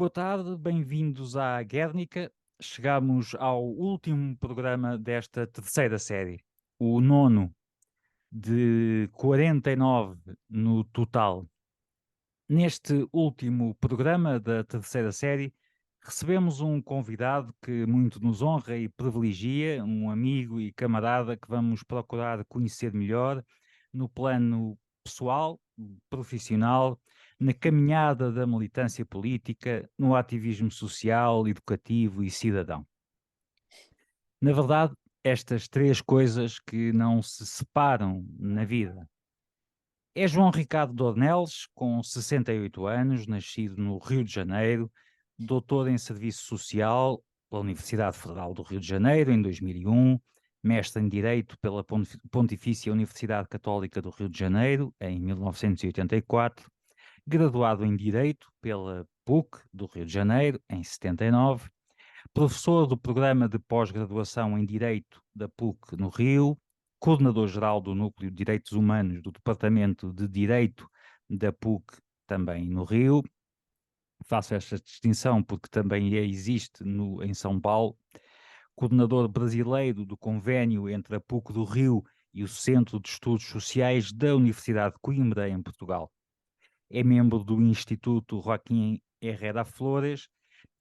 Boa tarde, bem-vindos à Guernica. Chegamos ao último programa desta terceira série, o nono de 49 no total. Neste último programa da terceira série, recebemos um convidado que muito nos honra e privilegia, um amigo e camarada que vamos procurar conhecer melhor no plano pessoal, profissional, na caminhada da militância política, no ativismo social, educativo e cidadão. Na verdade, estas três coisas que não se separam na vida. É João Ricardo Dornelles, com 68 anos, nascido no Rio de Janeiro, doutor em Serviço Social pela Universidade Federal do Rio de Janeiro em 2001, mestre em Direito pela Pontifícia Universidade Católica do Rio de Janeiro em 1984, graduado em Direito pela PUC do Rio de Janeiro em 79, professor do Programa de Pós-Graduação em Direito da PUC no Rio, coordenador-geral do Núcleo de Direitos Humanos do Departamento de Direito da PUC, também no Rio. Faço esta distinção porque também existe em São Paulo. Coordenador brasileiro do convênio entre a PUC do Rio e o Centro de Estudos Sociais da Universidade de Coimbra, em Portugal. É membro do Instituto Joaquim Herrera Flores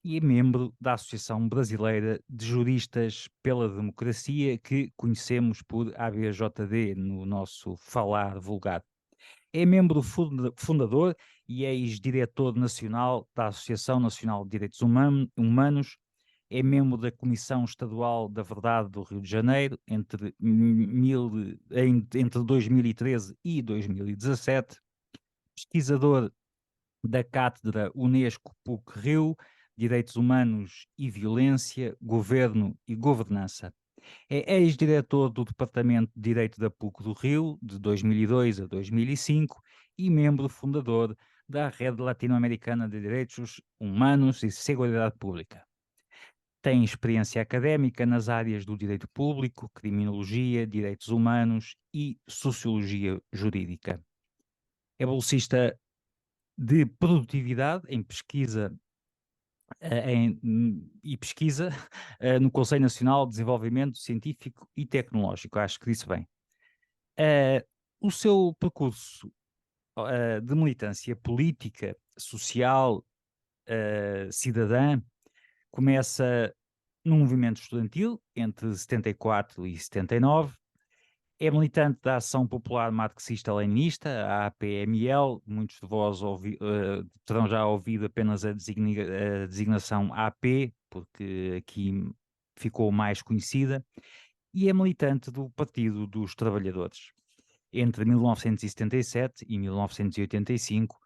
e é membro da Associação Brasileira de Juristas pela Democracia, que conhecemos por ABJD no nosso falar vulgar. É membro fundador e ex-diretor nacional da Associação Nacional de Direitos Humanos, é membro da Comissão Estadual da Verdade do Rio de Janeiro entre 2013 e 2017, pesquisador da Cátedra Unesco PUC Rio, Direitos Humanos e Violência, Governo e Governança. É ex-diretor do Departamento de Direito da PUC do Rio, de 2002 a 2005, e membro fundador da Rede Latino-Americana de Direitos Humanos e Seguridade Pública. Tem experiência académica nas áreas do direito público, criminologia, direitos humanos e sociologia jurídica. É bolsista de produtividade em pesquisa e pesquisa no Conselho Nacional de Desenvolvimento Científico e Tecnológico. Acho que disse bem. O seu percurso de militância política, social, cidadã, começa no movimento estudantil entre 74 e 79. É militante da Ação Popular Marxista-Leninista, a APML. Muitos de vós terão já ouvido apenas a designação AP, porque aqui ficou mais conhecida, e é militante do Partido dos Trabalhadores. Entre 1977 e 1985,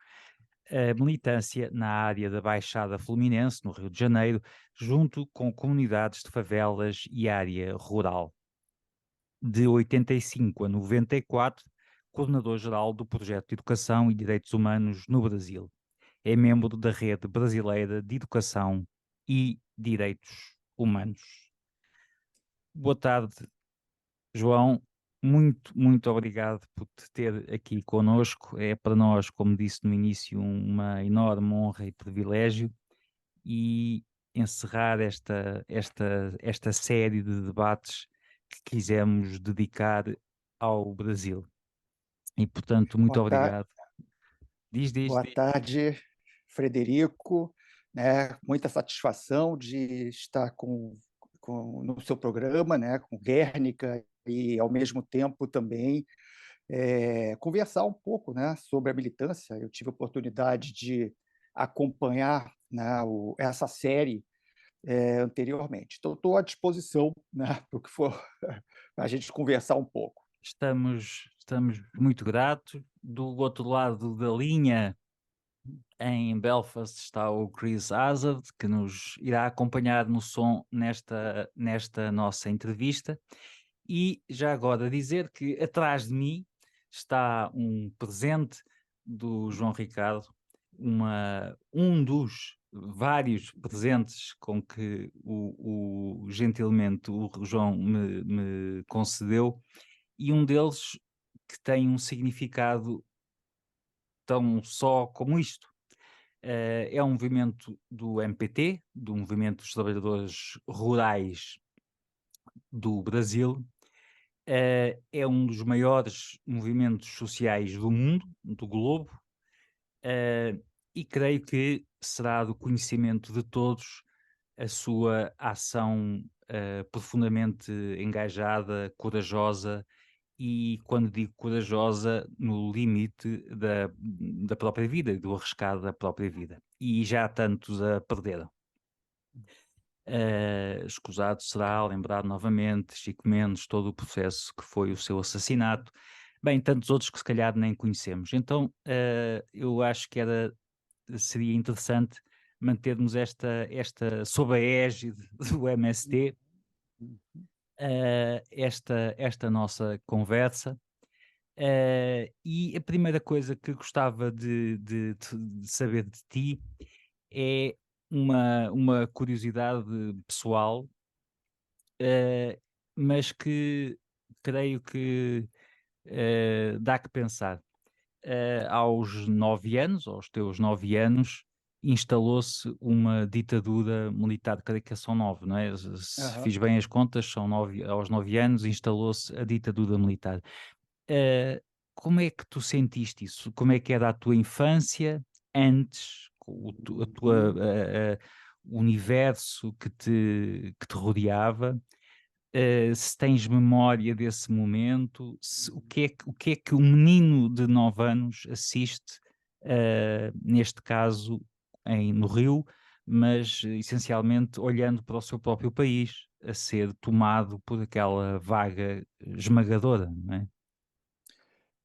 a militância na área da Baixada Fluminense, no Rio de Janeiro, junto com comunidades de favelas e área rural. De 85 a 94, coordenador-geral do Projeto de Educação e Direitos Humanos no Brasil. É membro da Rede Brasileira de Educação e Direitos Humanos. Boa tarde, João. Muito obrigado por te ter aqui conosco. É para nós, como disse no início, uma enorme honra e privilégio e encerrar esta série de debates que quisemos dedicar ao Brasil. E, portanto, muito Boa tarde, obrigado. Diz. boa tarde, Frederico, né? Muita satisfação de estar no seu programa, né? Com Guernica e, ao mesmo tempo, também conversar um pouco, né? Sobre a militância. Eu tive a oportunidade de acompanhar, né? Essa série anteriormente. Então, estou à disposição, né? Para o que for, para a gente conversar um pouco. Estamos muito gratos. Do outro lado da linha, em Belfast, está o Chris Hazard, que nos irá acompanhar no som nesta nossa entrevista. E já agora dizer que atrás de mim está um presente do João Ricardo, um dos vários presentes com que gentilmente o João me concedeu, e um deles que tem um significado tão só como isto. É um movimento do MPT, do Movimento dos Trabalhadores Rurais do Brasil. É um dos maiores movimentos sociais do mundo, do globo, e creio que será do conhecimento de todos a sua ação profundamente engajada, corajosa, e quando digo corajosa, no limite da própria vida, do arriscado da própria vida. E já tantos a perderam. Escusado será lembrar novamente, Chico Mendes, todo o processo que foi o seu assassinato, bem, tantos outros que se calhar nem conhecemos. Então, eu acho que seria interessante mantermos sob a égide do MST, esta nossa conversa. E a primeira coisa que gostava de saber de ti é uma curiosidade pessoal, mas que creio que dá que pensar. Aos 9 anos, aos teus 9 anos, instalou-se uma ditadura militar, creio que são 9, não é? Se Aham. fiz bem as contas, aos 9 anos instalou-se a ditadura militar. Eh, Como é que tu sentiste isso? Como é que era a tua infância antes, com a tua, Uhum. o universo que te rodeava? Se tens memória desse momento, o que é que um menino de 9 anos assiste, neste caso no Rio, mas essencialmente olhando para o seu próprio país, a ser tomado por aquela vaga esmagadora, não é?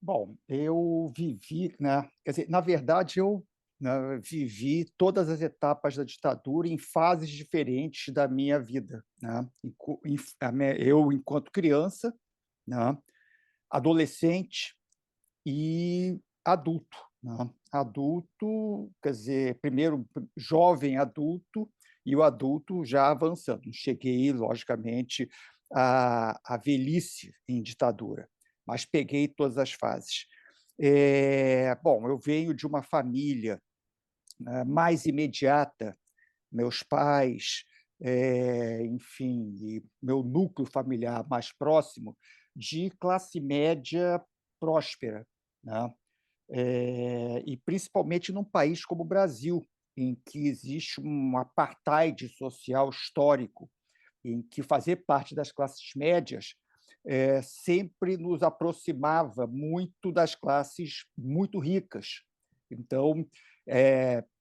Bom, eu vivi, né, quer dizer, na verdade eu, né, vivi todas as etapas da ditadura em fases diferentes da minha vida, né. Eu enquanto criança, né, adolescente e adulto, né. Adulto, quer dizer, primeiro jovem adulto e o adulto já avançando. Não cheguei, logicamente, à velhice em ditadura, mas peguei todas as fases. Bom, eu venho de uma família, né, mais imediata, meus pais, enfim, e meu núcleo familiar mais próximo, de classe média próspera, né. E principalmente num país como o Brasil, em que existe um apartheid social histórico, em que fazer parte das classes médias, sempre nos aproximava muito das classes muito ricas. Então,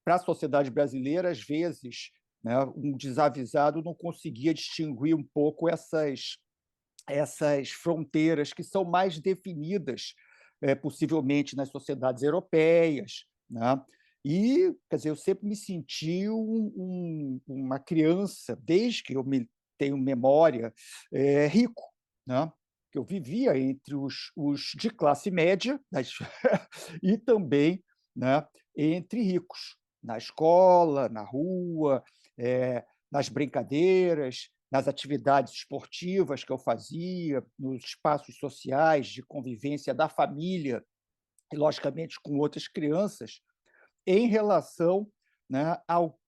para a sociedade brasileira, às vezes, né, um desavisado não conseguia distinguir um pouco essas fronteiras que são mais definidas, possivelmente nas sociedades europeias, né. E, quer dizer, eu sempre me senti uma criança, desde que eu me tenho memória, rico, né, que eu vivia entre os de classe média, e também, né, entre ricos, na escola, na rua, nas brincadeiras, nas atividades esportivas que eu fazia, nos espaços sociais de convivência da família e, logicamente, com outras crianças, em relação, né,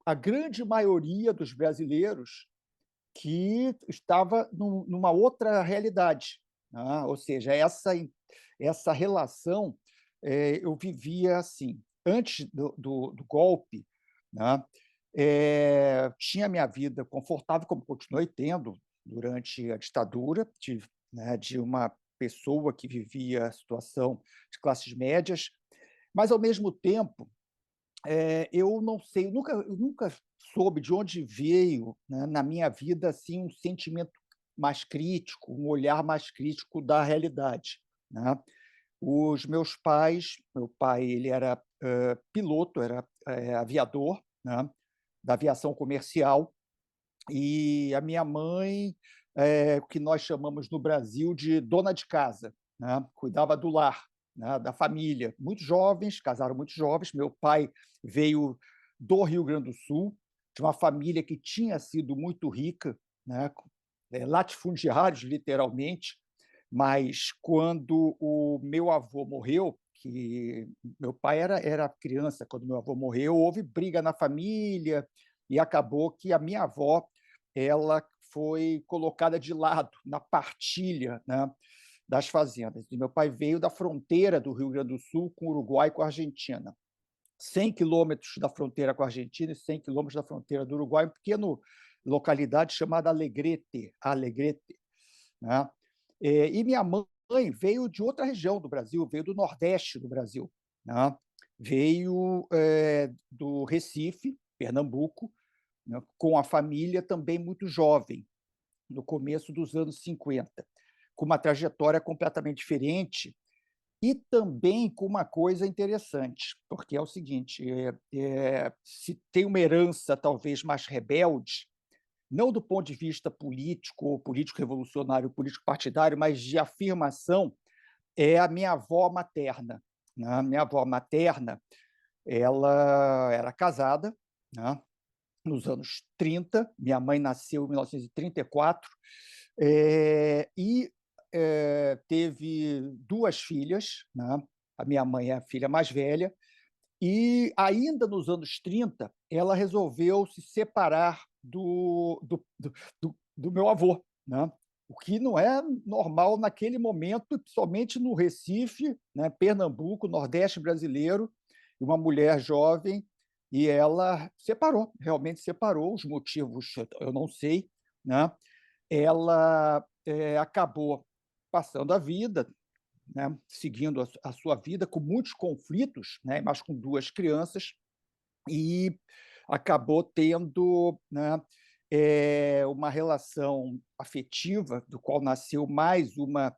à grande maioria dos brasileiros que estava numa outra realidade, né? Ou seja, essa relação, eu vivia assim. Antes do golpe, né, tinha minha vida confortável, como continuei tendo durante a ditadura, né, de uma pessoa que vivia a situação de classes médias, mas, ao mesmo tempo, eu não sei, eu nunca soube de onde veio, né, na minha vida, assim, um sentimento mais crítico, um olhar mais crítico da realidade, né. Os meus pais, meu pai ele era, piloto, era, aviador, né, da aviação comercial, e a minha mãe, o que nós chamamos no Brasil de dona de casa, né, cuidava do lar, né, da família. Muito jovens, casaram muito jovens. Meu pai veio do Rio Grande do Sul, de uma família que tinha sido muito rica, né, latifundiários, literalmente, mas quando o meu avô morreu, que meu pai era criança quando meu avô morreu, houve briga na família e acabou que a minha avó, ela foi colocada de lado na partilha, né, das fazendas. E meu pai veio da fronteira do Rio Grande do Sul com o Uruguai e com a Argentina. 100 quilômetros da fronteira com a Argentina e 100 quilômetros da fronteira do Uruguai, uma pequena localidade chamada Alegrete, né? E minha mãe veio de outra região do Brasil, veio do Nordeste do Brasil, né? Veio do Recife, Pernambuco, né? Com a família também muito jovem, no começo dos anos 50, com uma trajetória completamente diferente e também com uma coisa interessante, porque é o seguinte: se tem uma herança talvez mais rebelde, não do ponto de vista político, ou político-revolucionário, político-partidário, mas de afirmação, é a minha avó materna, né? A minha avó materna, ela era casada, né, nos anos 30, minha mãe nasceu em 1934, teve duas filhas, né? A minha mãe é a filha mais velha, e ainda nos anos 30, ela resolveu se separar do meu avô, né? O que não é normal naquele momento, principalmente no Recife, né, Pernambuco, Nordeste brasileiro, uma mulher jovem, e ela separou, realmente separou, os motivos eu não sei, né? Ela acabou passando a vida, né, seguindo a sua vida, com muitos conflitos, né, mas com duas crianças, e acabou tendo, né, uma relação afetiva, do qual nasceu mais uma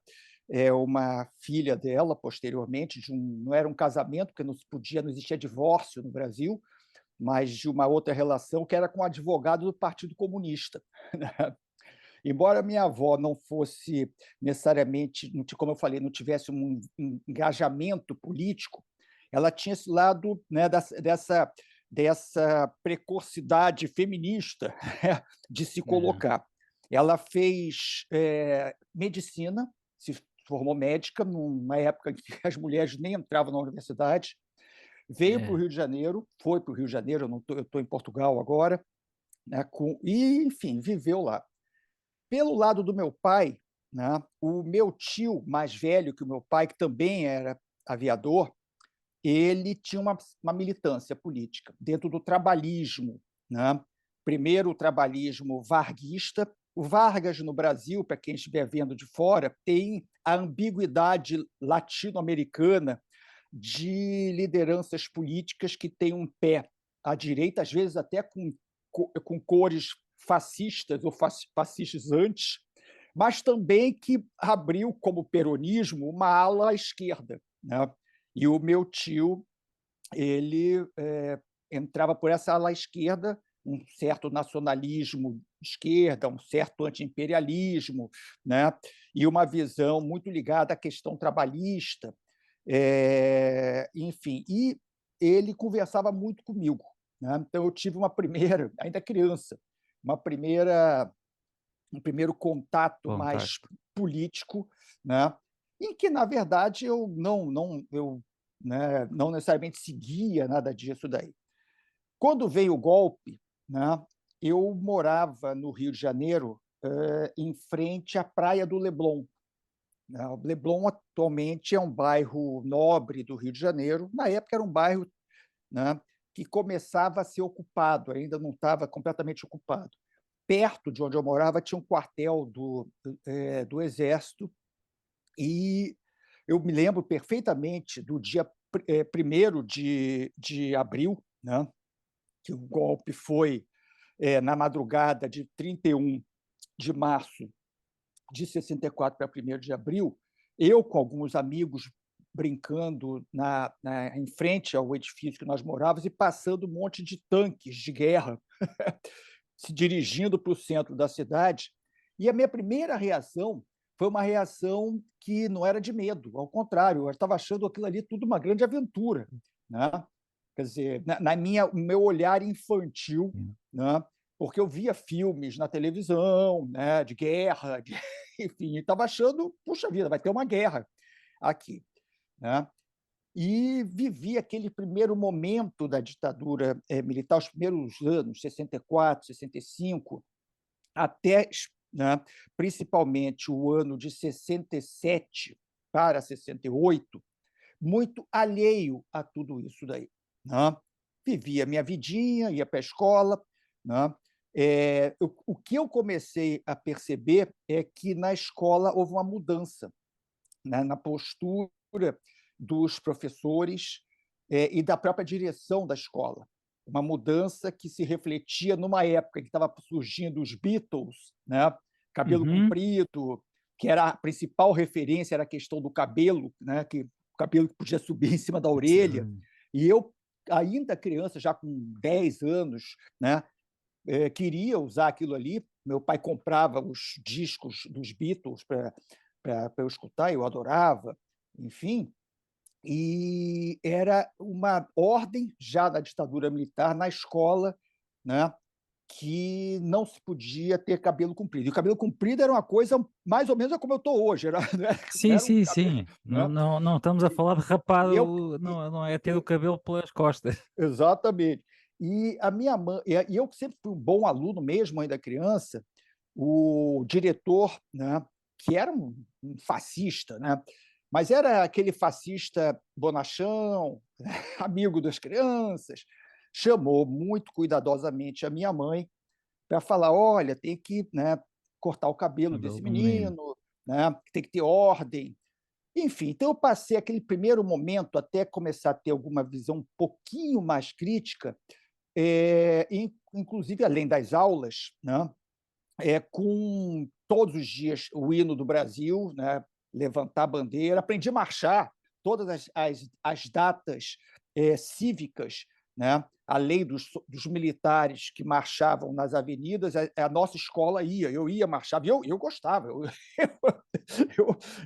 filha dela posteriormente, não era um casamento, porque não existia divórcio no Brasil, mas de uma outra relação que era com um advogado do Partido Comunista. Né? Embora minha avó não fosse necessariamente, como eu falei, não tivesse um engajamento político, ela tinha esse lado, né, dessa precocidade feminista de se colocar. Ela fez medicina, se formou médica, numa época em que as mulheres nem entravam na universidade, veio para o Rio de Janeiro, foi para o Rio de Janeiro, eu estou em Portugal agora, né, e, enfim, viveu lá. Pelo lado do meu pai, né, o meu tio mais velho que o meu pai, que também era aviador, ele tinha uma militância política dentro do trabalhismo, né? Primeiro o trabalhismo varguista. O Vargas no Brasil, para quem estiver vendo de fora, tem a ambiguidade latino-americana de lideranças políticas que têm um pé à direita, às vezes até com cores fascistas ou fascistantes, mas também que abriu, como peronismo, uma ala à esquerda, né? E o meu tio, ele entrava por essa ala à esquerda, um certo nacionalismo de esquerda, um certo anti-imperialismo, né? E uma visão muito ligada à questão trabalhista, enfim. E ele conversava muito comigo, né? Então eu tive uma primeira, ainda criança, um primeiro contato mais Fantástico. político, né? Em que, na verdade, não necessariamente seguia nada disso daí. Quando veio o golpe, né, eu morava no Rio de Janeiro, em frente à Praia do Leblon. Né? O Leblon atualmente é um bairro nobre do Rio de Janeiro. Na época era um bairro, né, que começava a ser ocupado, ainda não estava completamente ocupado. Perto de onde eu morava tinha um quartel do Exército, e eu me lembro perfeitamente do dia 1º de abril, né, que o golpe foi na madrugada de 31 de março de 64 para 1º de abril, eu com alguns amigos brincando em frente ao edifício que nós morávamos e passando um monte de tanques de guerra se dirigindo para o centro da cidade. E a minha primeira reação foi uma reação que não era de medo, ao contrário, eu estava achando aquilo ali tudo uma grande aventura, né? Quer dizer, o meu olhar infantil, né? Porque eu via filmes na televisão, né, de guerra, enfim, e estava achando, puxa vida, vai ter uma guerra aqui, né? e vivi aquele primeiro momento da ditadura militar, os primeiros anos, 64, 65, até, né, principalmente o ano de 67 para 68, muito alheio a tudo isso daí, né? Vivia minha vidinha, ia para a escola, né? O que eu comecei a perceber é que na escola houve uma mudança, né, na postura dos professores e da própria direção da escola. Uma mudança que se refletia numa época que estava surgindo os Beatles, né? Cabelo Uhum. comprido, que era a principal referência, era a questão do cabelo, né? Que o cabelo que podia subir em cima da orelha. Sim. E eu, ainda criança, já com 10 anos, né? Queria usar aquilo ali. Meu pai comprava os discos dos Beatles para eu escutar, eu adorava, enfim. E era uma ordem já da ditadura militar na escola, né, que não se podia ter cabelo comprido. E o cabelo comprido era uma coisa mais ou menos como eu estou hoje, era, não Sim, era um sim, cabelo. sim. Não, Né? não, não estamos a falar de rapar, E eu, não, não é ter o cabelo pelas costas. exatamente. E a minha mãe, e eu que sempre fui um bom aluno, mesmo ainda criança, o diretor, né, que era um fascista, né, mas era aquele fascista bonachão, amigo das crianças, chamou muito cuidadosamente a minha mãe para falar: olha, tem que, né, cortar o cabelo Cabelo desse do menino. menino, né, tem que ter ordem. Enfim, então eu passei aquele primeiro momento até começar a ter alguma visão um pouquinho mais crítica, inclusive além das aulas, né, com todos os dias o hino do Brasil, né, levantar a bandeira, aprendi a marchar, todas as datas cívicas, né, além dos militares que marchavam nas avenidas, a nossa escola ia, eu ia marchar, e eu gostava, eu,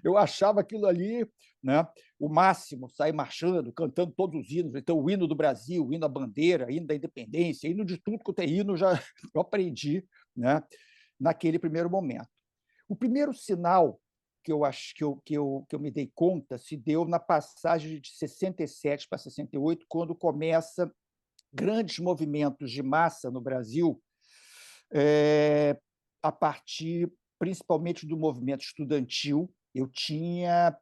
eu achava aquilo ali, né, o máximo, sair marchando, cantando todos os hinos, então o hino do Brasil, o hino da bandeira, o hino da independência, hino de tudo quanto é hino, já eu aprendi, né, naquele primeiro momento. O primeiro sinal que eu acho que eu me dei conta se deu na passagem de 67 para 68, quando começa grandes movimentos de massa no Brasil, a partir principalmente do movimento estudantil. Eu tinha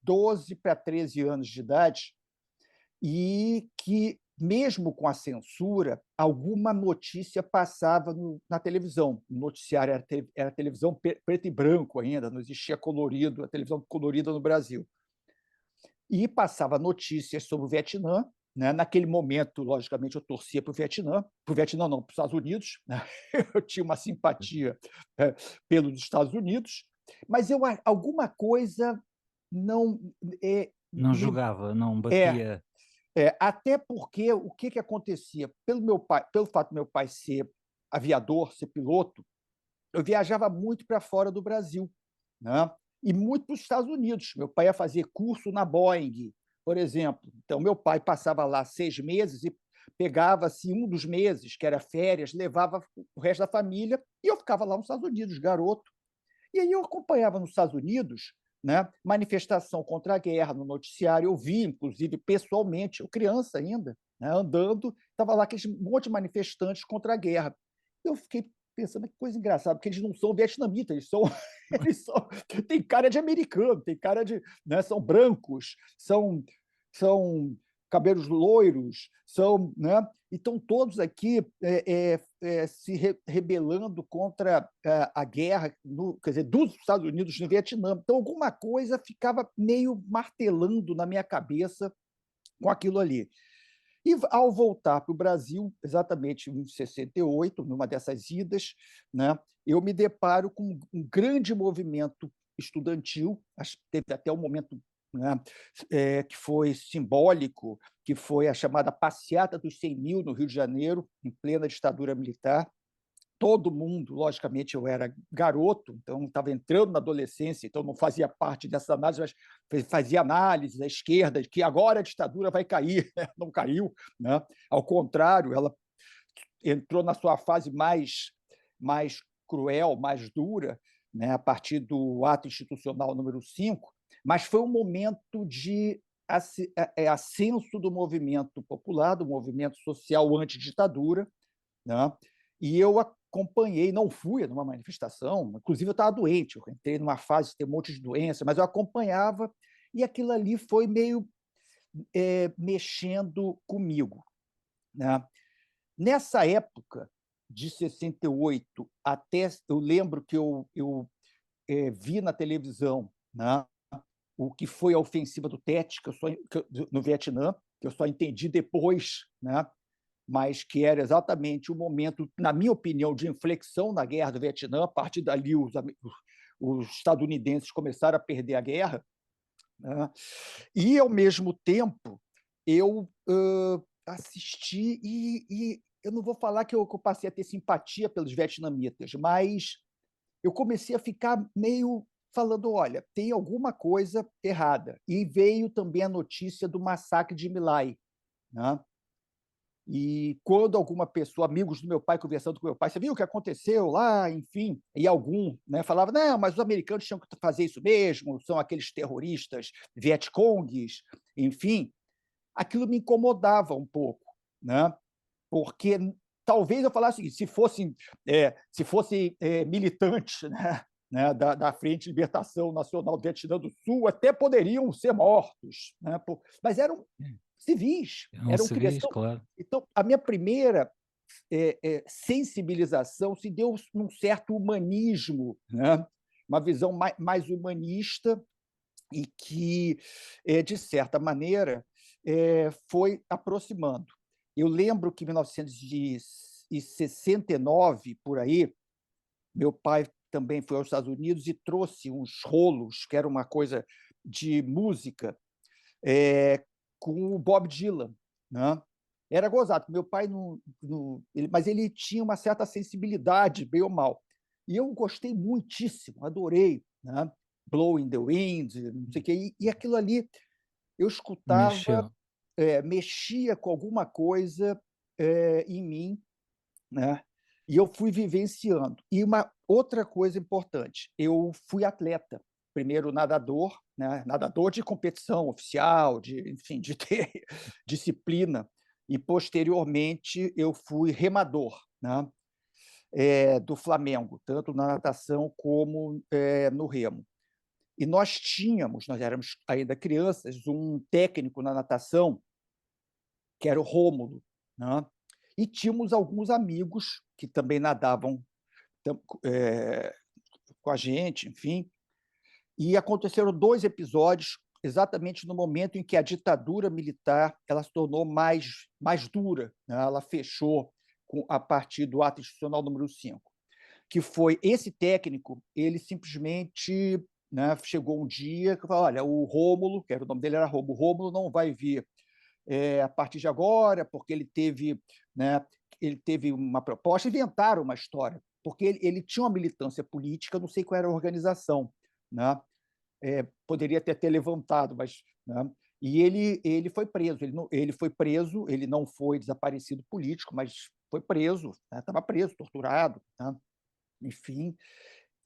12 para 13 anos de idade, e que, mesmo com a censura, alguma notícia passava na televisão. O noticiário era televisão preto e branco ainda, não existia colorido, a televisão colorida no Brasil. E passava notícias sobre o Vietnã. Né? Naquele momento, logicamente, eu torcia para o Vietnã não, para os Estados Unidos. Né? Eu tinha uma simpatia pelos Estados Unidos, mas alguma coisa não Não me, jogava, não é, batia. até porque o que, que acontecia? Pelo meu pai, pelo fato do meu pai ser aviador, ser piloto, eu viajava muito para fora do Brasil, né? E muito para os Estados Unidos. Meu pai ia fazer curso na Boeing, por exemplo. Então, meu pai passava lá 6 meses e pegava assim, um dos meses, que era férias, levava o resto da família e eu ficava lá nos Estados Unidos, garoto. E aí eu acompanhava nos Estados Unidos, né, manifestação contra a guerra no noticiário, eu vi, inclusive, pessoalmente, eu criança ainda, né, andando, estava lá aqueles monte de manifestantes contra a guerra. Eu fiquei pensando que coisa engraçada, porque eles não são vietnamitas, eles são, tem cara de americano, tem cara de, né, são brancos, são cabelos loiros, são, né? E estão todos aqui se rebelando contra a guerra, quer dizer, dos Estados Unidos no Vietnã. Então, alguma coisa ficava meio martelando na minha cabeça com aquilo ali. E ao voltar para o Brasil, exatamente em 68, numa dessas idas, né, eu me deparo com um grande movimento estudantil, acho que teve até um momento, né, que foi simbólico, que foi a chamada Passeata dos 100 mil no Rio de Janeiro, em plena ditadura militar. Todo mundo, logicamente, eu era garoto, então estava entrando na adolescência, então não fazia parte dessa análise, mas fazia análise da esquerda, de que agora a ditadura vai cair, né? Não caiu, né? Ao contrário, ela entrou na sua fase mais cruel, mais dura, né? A partir do ato institucional número 5, mas foi um momento de ascenso do movimento popular, do movimento social antiditadura, né? E eu acompanhei, não fui numa manifestação, inclusive eu estava doente, eu entrei numa fase de ter um monte de doença, mas eu acompanhava, e aquilo ali foi meio mexendo comigo, né? Nessa época, de 68 até. Eu lembro que eu vi na televisão, né, o que foi a ofensiva do Tet, no Vietnã, que eu só entendi depois, né, mas que era exatamente o momento, na minha opinião, de inflexão na guerra do Vietnã. A partir dali, os estadunidenses começaram a perder a guerra, né? E, ao mesmo tempo, eu assisti e eu não vou falar que eu passei a ter simpatia pelos vietnamitas, mas eu comecei a ficar meio falando: olha, tem alguma coisa errada. E veio também a notícia do massacre de My Lai, né? E quando alguma pessoa, amigos do meu pai, conversando com meu pai, você viu o que aconteceu lá, enfim, e algum, né, falava: não, mas os americanos tinham que fazer isso mesmo, são aqueles terroristas Vietcongues, enfim, aquilo me incomodava um pouco, né? Porque talvez eu falasse o seguinte: se fosse militantes, né, da Frente de Libertação Nacional do Vietnã do Sul, até poderiam ser mortos, né? Mas eram civis, Eram eram civis, crianças. claro. Então, a minha primeira sensibilização se deu num certo humanismo, né? Uma visão mais humanista e que, de certa maneira, foi aproximando. Eu lembro que em 1969, por aí, meu pai também foi aos Estados Unidos e trouxe uns rolos, que era uma coisa de música, é, com o Bob Dylan, né? Era gozado. Meu pai mas ele tinha uma certa sensibilidade, bem ou mal. E eu gostei muitíssimo, adorei, né? Blowing the Wind, não sei o quê. E aquilo ali eu escutava, Mexeu. mexia com alguma coisa em mim, né? E eu fui vivenciando. E uma outra coisa importante: eu fui atleta, primeiro nadador, né? Nadador de competição oficial, enfim, de ter disciplina, e posteriormente eu fui remador, né? Do Flamengo, tanto na natação como no remo. E nós éramos ainda crianças, um técnico na natação, que era o Rômulo, né? E tínhamos alguns amigos que também nadavam é, com a gente, enfim. E aconteceram 2 episódios exatamente no momento em que a ditadura militar ela se tornou mais dura, né? Ela fechou a partir do ato institucional número 5, que foi esse técnico. Ele simplesmente, né, chegou um dia que falou: olha, o Rômulo, que era o nome dele, era Rômulo, o Rômulo não vai vir a partir de agora, porque né, ele teve uma proposta. Inventaram uma história, porque ele tinha uma militância política, não sei qual era a organização, né? Poderia ter levantado, mas, né? E ele foi preso. Ele foi preso, ele não foi desaparecido político, mas foi preso, né? Estava preso, torturado, né? Enfim.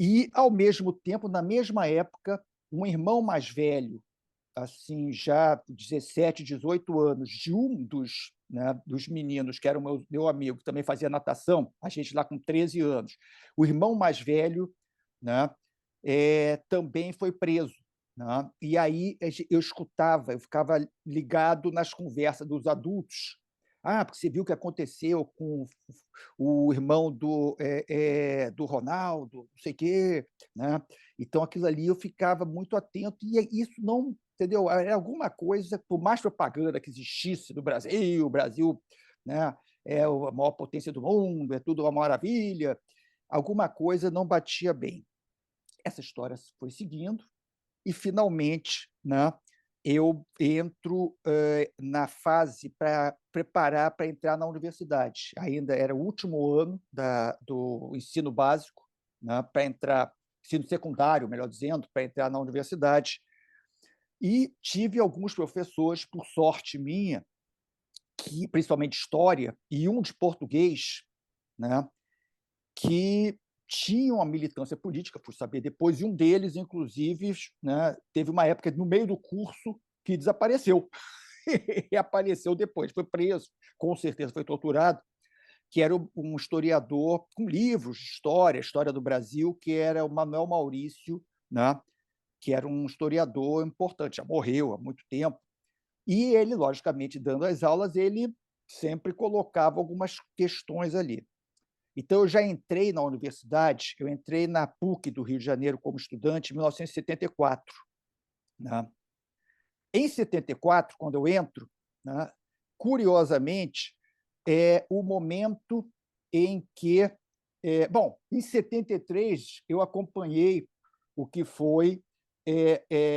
E, ao mesmo tempo, na mesma época, um irmão mais velho, assim, já 17, 18 anos, de um dos meninos, que era o meu amigo, que também fazia natação, a gente lá com 13 anos. O irmão mais velho, né, também foi preso, né? E aí eu escutava, eu ficava ligado nas conversas dos adultos. Ah, porque você viu o que aconteceu com o irmão do Ronaldo, não sei o quê, né? Então, aquilo ali eu ficava muito atento, e isso não, entendeu? Era alguma coisa, por mais propaganda que existisse no Brasil, o Brasil, né, é a maior potência do mundo, é tudo uma maravilha, alguma coisa não batia bem. Essa história foi seguindo e, finalmente, né, eu entro na fase para preparar para entrar na universidade. Ainda era o último ano do ensino básico, né, para entrar, ensino secundário, melhor dizendo, para entrar na universidade. E tive alguns professores, por sorte minha, que, principalmente história, e um de português, né, que tinham uma militância política, fui saber depois, e um deles, inclusive, né, teve uma época, no meio do curso, que desapareceu. E apareceu depois, foi preso, com certeza foi torturado, que era um historiador com livros de história do Brasil, que era o Manuel Maurício, né? Que era um historiador importante, já morreu há muito tempo. E ele, logicamente, dando as aulas, ele sempre colocava algumas questões ali. Então, eu já entrei na universidade, eu entrei na PUC do Rio de Janeiro como estudante em 1974. Né? Em 74, quando eu entro, né, curiosamente, é o momento em que... bom, em 73, eu acompanhei o que foi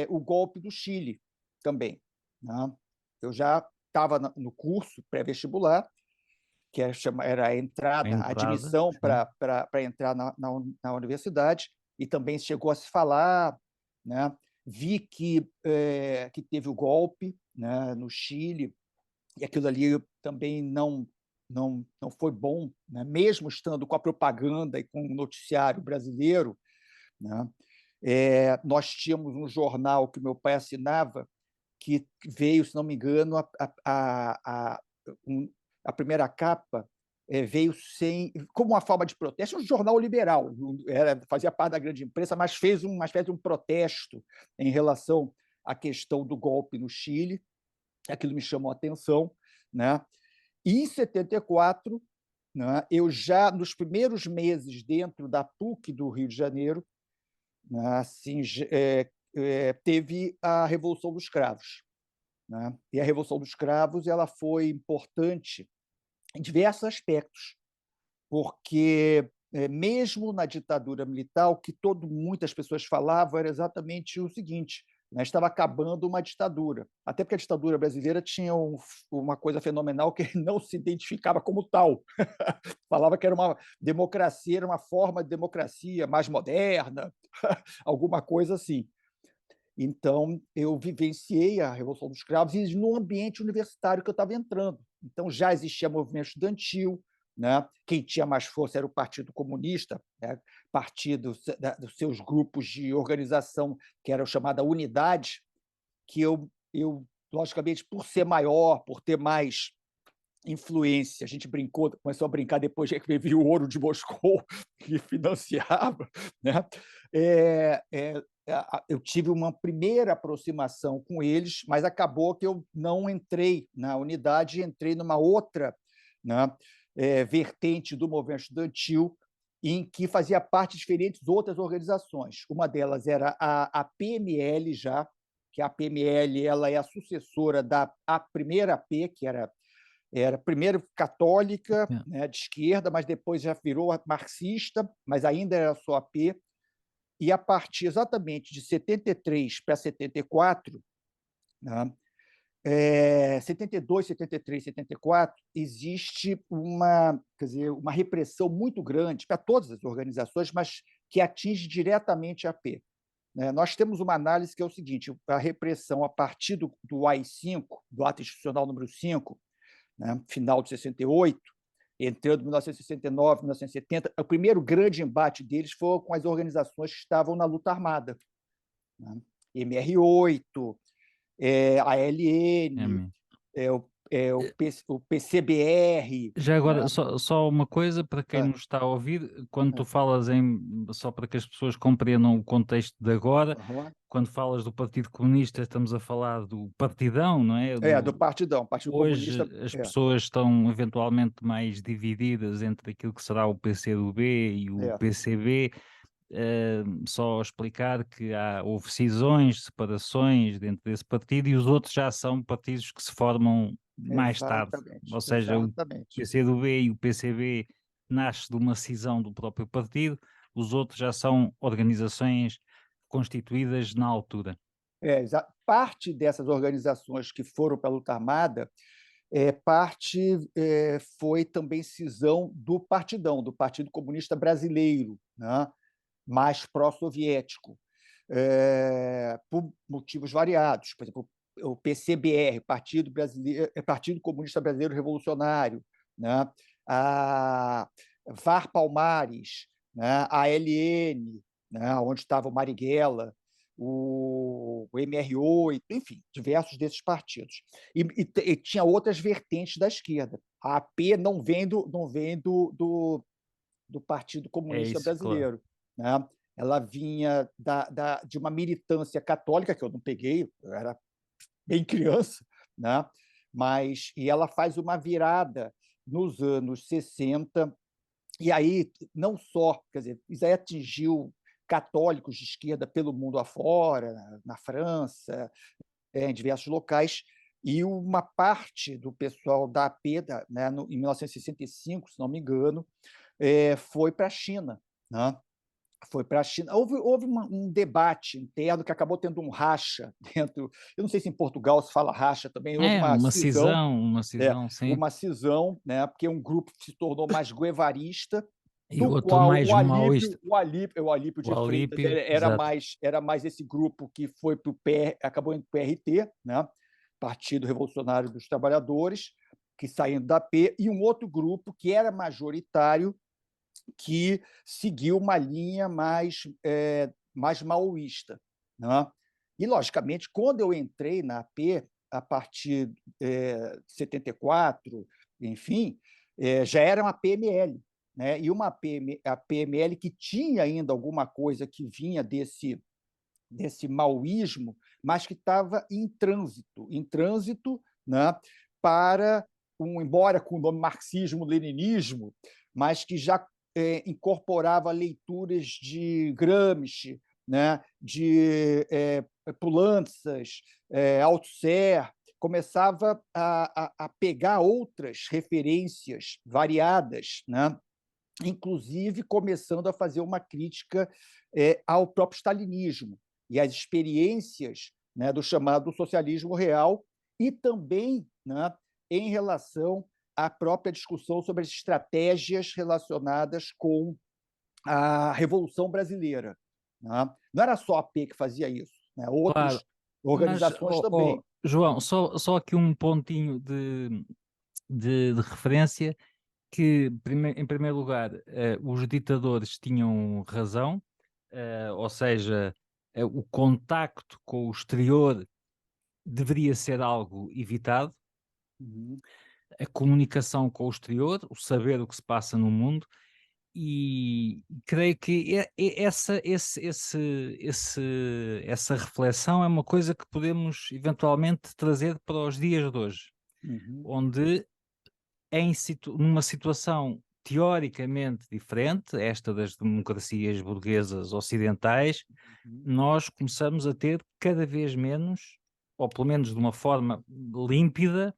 o golpe do Chile também. Né? Eu já estava no curso pré-vestibular, que era a A entrada, a entrada, admissão sim. para entrar na universidade, e também chegou a se falar, né? Vi que teve o golpe, né, no Chile, e aquilo ali também não foi bom, né? Mesmo estando com a propaganda e com o noticiário brasileiro, né? Nós tínhamos um jornal que meu pai assinava, que veio, se não me engano, a primeira capa veio como uma forma de protesto, um jornal liberal, fazia parte da grande imprensa, mas fez uma espécie de um protesto em relação à questão do golpe no Chile. Aquilo me chamou a atenção, né? E em 74, né, eu já, nos primeiros meses dentro da PUC do Rio de Janeiro, né, assim, teve a Revolução dos Cravos. Né? E a Revolução dos Cravos ela foi importante em diversos aspectos, porque, mesmo na ditadura militar, o que muitas pessoas falavam era exatamente o seguinte: né, estava acabando uma ditadura. Até porque a ditadura brasileira tinha uma coisa fenomenal, que não se identificava como tal. Falava que era uma democracia, era uma forma de democracia mais moderna, alguma coisa assim. Então, eu vivenciei a Revolução dos Cravos e no ambiente universitário que eu estava entrando. Então, já existia movimento estudantil, né? Quem tinha mais força era o Partido Comunista, né? Partido dos seus grupos de organização, que era o chamada Unidade, que eu, logicamente, por ser maior, por ter mais influência, a gente começou a brincar depois que veio o ouro de Moscou, que financiava, né? Eu tive uma primeira aproximação com eles, mas acabou que eu não entrei na unidade, entrei numa outra, né, vertente do movimento estudantil, em que fazia parte de diferentes outras organizações. Uma delas era a PML, já, que a PML ela é a sucessora da primeira AP, que era primeiro católica, Yeah. né, de esquerda, mas depois já virou marxista, mas ainda era só AP. E a partir exatamente de 73 para 74, né, 72, 73, 74, existe quer dizer, uma repressão muito grande para todas as organizações, mas que atinge diretamente a AP. Né? Nós temos uma análise que é o seguinte: a repressão a partir do AI-5, do Ato Institucional número 5, né, final de 68, entrando em 1969, 1970, o primeiro grande embate deles foi com as organizações que estavam na luta armada. Né? MR8, a LN, o PCBR. Já agora, Né? só uma coisa para quem Ah, nos está a ouvir, quando tu ah, falas só para que as pessoas compreendam o contexto de agora, aham. quando falas do Partido Comunista, estamos a falar do partidão, não é? Do Partidão, Partido Hoje Comunista. as pessoas estão eventualmente mais divididas entre aquilo que será o PCdoB e o É, PCB. Só explicar que houve cisões, separações dentro desse partido e os outros já são partidos que se formam mais tarde. exatamente, Ou seja, o exatamente. PCdoB e o PCB nasce de uma cisão do próprio partido, os outros já são organizações constituídas na altura. Parte dessas organizações que foram para a luta armada, parte foi também cisão do Partidão, do Partido Comunista Brasileiro, né? Mais pró-soviético, por motivos variados. Por exemplo, o PCBR, Partido Comunista Brasileiro Revolucionário, né? A VAR Palmares, né? A LN, né? Onde estava o Marighella, o MR8, enfim, diversos desses partidos. E tinha outras vertentes da esquerda. A AP não vem do Partido É Comunista isso, claro. Brasileiro, né? Ela vinha de uma militância católica, que eu não peguei, eu era bem criança, né? E ela faz uma virada nos anos 60, e aí não só, quer dizer, isso aí atingiu católicos de esquerda pelo mundo afora, na França, em diversos locais, e uma parte do pessoal da AP, né, em 1965, se não me engano, foi para a China, né? Foi para a China. Houve um debate interno que acabou tendo um racha dentro. Eu não sei se em Portugal se fala racha também. Houve É uma é, cisão, sim. uma cisão, né? Porque um grupo se tornou mais guevarista, E o do outro qual mais maoísta. o Alípio O de Freitas Alípio, exato. era mais esse grupo que foi para o PR, acabou indo para o PRT, né? Partido Revolucionário dos Trabalhadores, que saindo da P, e um outro grupo que era majoritário, que seguiu uma linha mais maoísta, né? E, logicamente, quando eu entrei na AP, a partir de 74, enfim, já era uma PML, né? E a PML que tinha ainda alguma coisa que vinha desse maoísmo, mas que estava em trânsito, né, para embora com o nome marxismo-leninismo, mas que já incorporava leituras de Gramsci, né, de Poulantzas, Althusser, começava a pegar outras referências variadas, né? Inclusive começando a fazer uma crítica ao próprio stalinismo e às experiências, né, do chamado socialismo real, e também, né, em relação à própria discussão sobre as estratégias relacionadas com a Revolução Brasileira, né? Não era só a AP que fazia isso, né? Claro. Outras Mas, organizações também. João, só aqui um pontinho de referência, que, em primeiro lugar, os ditadores tinham razão, ou seja, o contacto com o exterior deveria ser algo evitado, Uhum. a comunicação com o exterior, o saber o que se passa no mundo, e creio que essa reflexão é uma coisa que podemos eventualmente trazer para os dias de hoje, Uhum. onde numa situação teoricamente diferente, esta das democracias burguesas ocidentais, Uhum. nós começamos a ter cada vez menos, ou pelo menos de uma forma límpida,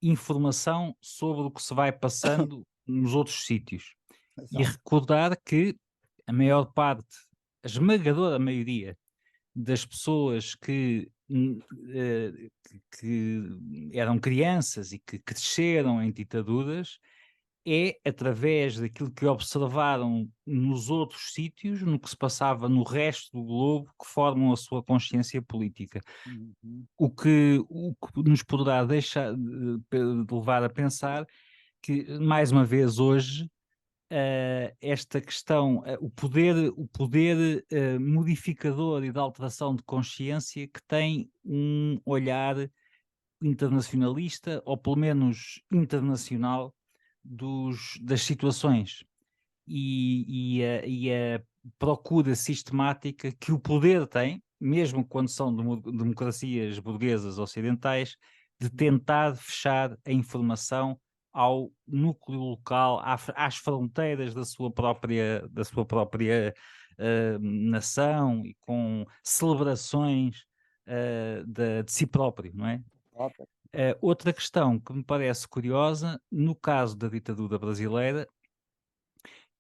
informação sobre o que se vai passando nos outros sítios. E Exato. recordar que a maior parte, a esmagadora maioria das pessoas que eram crianças e que cresceram em ditaduras é através daquilo que observaram nos outros sítios, no que se passava no resto do globo, que formam a sua consciência política. Uhum. O que nos poderá deixar de levar a pensar que, mais uma vez, hoje, esta questão, o poder modificador e de alteração de consciência que tem um olhar internacionalista, ou pelo menos internacional, das situações e a procura sistemática que o poder tem, mesmo quando são democracias burguesas ocidentais, de tentar fechar a informação ao núcleo local, às fronteiras da sua própria nação, e com celebrações de si próprio, não é? Outra questão que me parece curiosa, no caso da ditadura brasileira,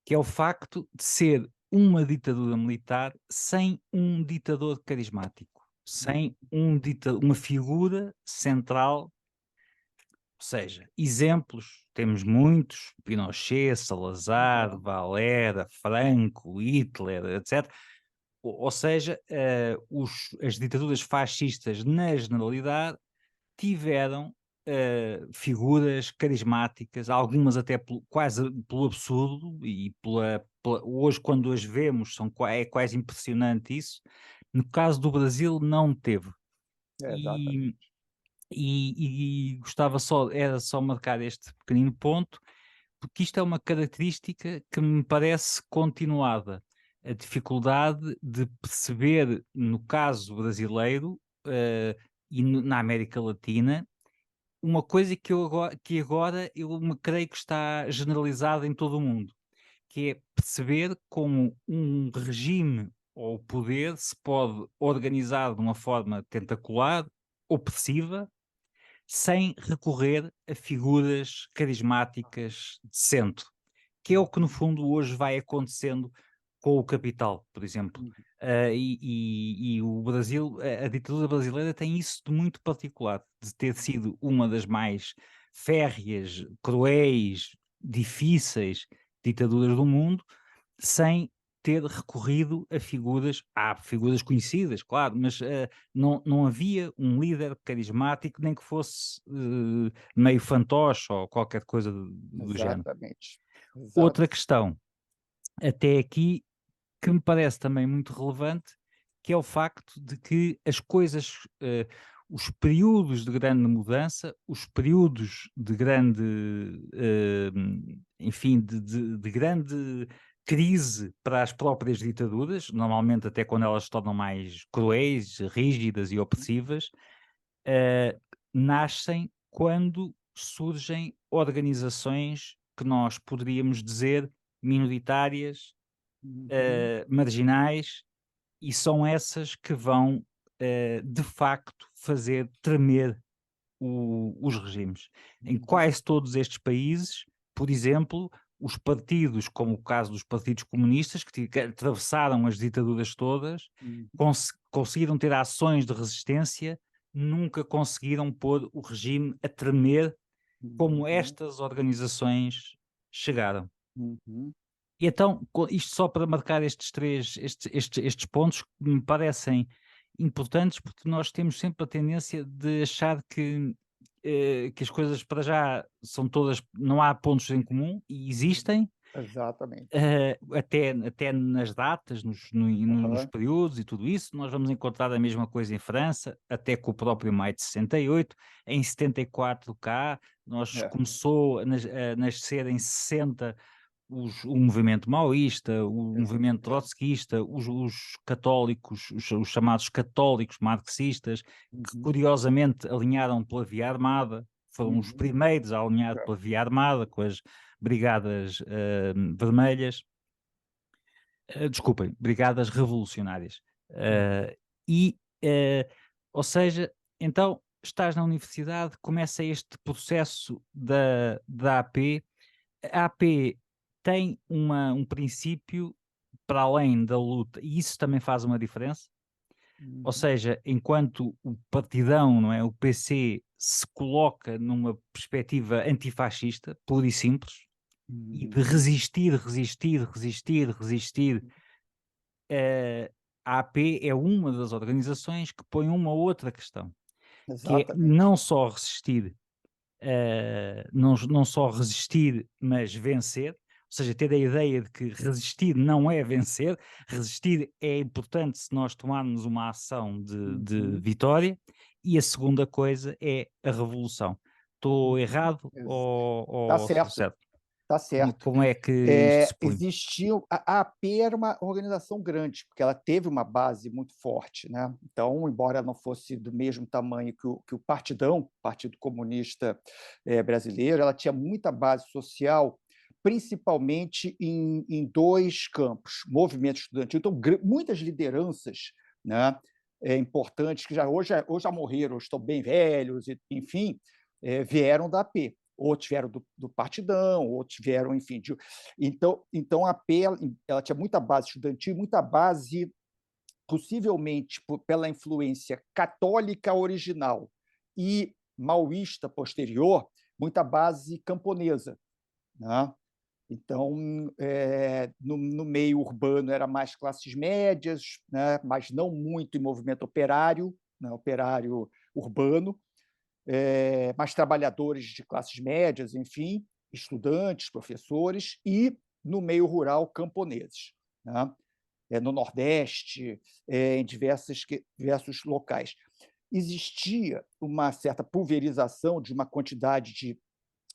que é o facto de ser uma ditadura militar sem um ditador carismático, sem uma figura central. Ou seja, exemplos, temos muitos: Pinochet, Salazar, Valera, Franco, Hitler, etc. Ou seja, as ditaduras fascistas, na generalidade, tiveram figuras carismáticas, algumas até quase pelo absurdo, e hoje, quando as vemos, é quase impressionante isso, No caso do Brasil, não teve. E, Exatamente. e gostava era só marcar este pequenino ponto, porque isto é uma característica que me parece continuada. A dificuldade de perceber, no caso brasileiro, na América Latina, uma coisa que agora eu me creio que está generalizada em todo o mundo, que é perceber como um regime ou poder se pode organizar de uma forma tentacular, opressiva, sem recorrer a figuras carismáticas de centro, que é o que no fundo hoje vai acontecendo com o capital, por exemplo. Uhum, E o Brasil, a ditadura brasileira tem isso de muito particular, de ter sido uma das mais férreas, cruéis, difíceis ditaduras do mundo, sem ter recorrido a figuras, há figuras conhecidas, claro, mas não havia um líder carismático, nem que fosse meio fantoche ou qualquer coisa do género. exatamente. Outra Exato. questão, até aqui, que me parece também muito relevante, que é o facto de que as coisas, os períodos de grande mudança, os períodos de grande, enfim, de grande crise para as próprias ditaduras, normalmente até quando elas se tornam mais cruéis, rígidas e opressivas, eh, nascem quando surgem organizações que nós poderíamos dizer minoritárias, Uhum, marginais, e são essas que vão, de facto, fazer tremer os regimes. Em uhum, quase todos estes países, por exemplo, os partidos, como o caso dos partidos comunistas, que atravessaram as ditaduras todas, uhum, conseguiram ter ações de resistência, nunca conseguiram pôr o regime a tremer como uhum, estas organizações chegaram. uhum. E então, isto só para marcar estes pontos que me parecem importantes, porque nós temos sempre a tendência de achar que as coisas para já são todas, não há pontos em comum, e existem, Exatamente. até nas datas, nos Aham, períodos e tudo isso. Nós vamos encontrar a mesma coisa em França, até com o próprio maio de 68, em 74 cá, nós é. começou a nascer em 60 o movimento maoísta, o Exa movimento é. trotskista, os católicos, os chamados católicos marxistas, que Uhum, curiosamente alinharam pela via armada, foram os uhum, primeiros a alinhar é. pela via armada com as brigadas vermelhas, desculpem, brigadas revolucionárias. Uhum, E, eh, ou seja, então estás na universidade, começa este processo da AP. A AP tem um princípio para além da luta, e isso também faz uma diferença. Ou uhum, seja, enquanto o partidão, não é, o PC, se coloca numa perspectiva antifascista, pura e simples, e de uhum. resistir, resistir, resistir, resistir, a AP é uma das organizações que põe uma outra questão, que é Exatamente. não só resistir, não só resistir, mas vencer, ou seja, ter a ideia de que resistir não é vencer, resistir é importante se nós tomarmos uma ação de Uhum. vitória, e a segunda coisa é a revolução. Estou Uhum. errado Ex Tá ou estou certo, certo? tá Como, certo. como é que isto se põe? Existiu a AP era uma organização grande, porque ela teve uma base muito forte, né. Então, embora não fosse do mesmo tamanho que o Partidão, Partido Comunista, Brasileiro, ela tinha muita base social, principalmente em 2 campos: movimento estudantil, então muitas lideranças, né, importantes que hoje já morreram, estão bem velhos e enfim, vieram da AP. Outros vieram do Partidão, outros vieram, enfim, então a AP ela tinha muita base estudantil, muita base, possivelmente pela influência católica original e maoísta posterior, muita base camponesa, né. Então, no meio urbano era mais classes médias, né, mas não muito em movimento operário, né, operário urbano, mais trabalhadores de classes médias, enfim, estudantes, professores, e no meio rural, camponeses, né. no Nordeste, em diversos locais. Existia uma certa pulverização de uma quantidade de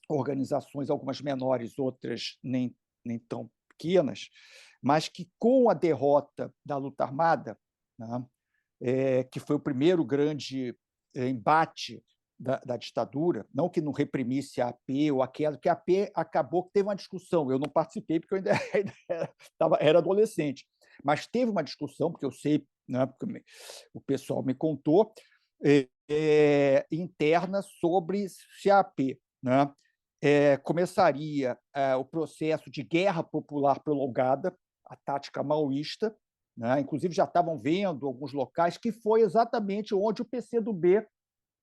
organizações, algumas menores, outras nem tão pequenas, mas que, com a derrota da luta armada, né, que foi o primeiro grande embate da ditadura, não que não reprimisse a AP ou aquela, que a AP acabou que teve uma discussão. Eu não participei porque eu ainda era adolescente, mas teve uma discussão, porque eu sei, né, porque o pessoal me contou, interna sobre se a AP, né, começaria o processo de guerra popular prolongada, a tática maoísta, né? Inclusive já estavam vendo alguns locais, que foi exatamente onde o PCdoB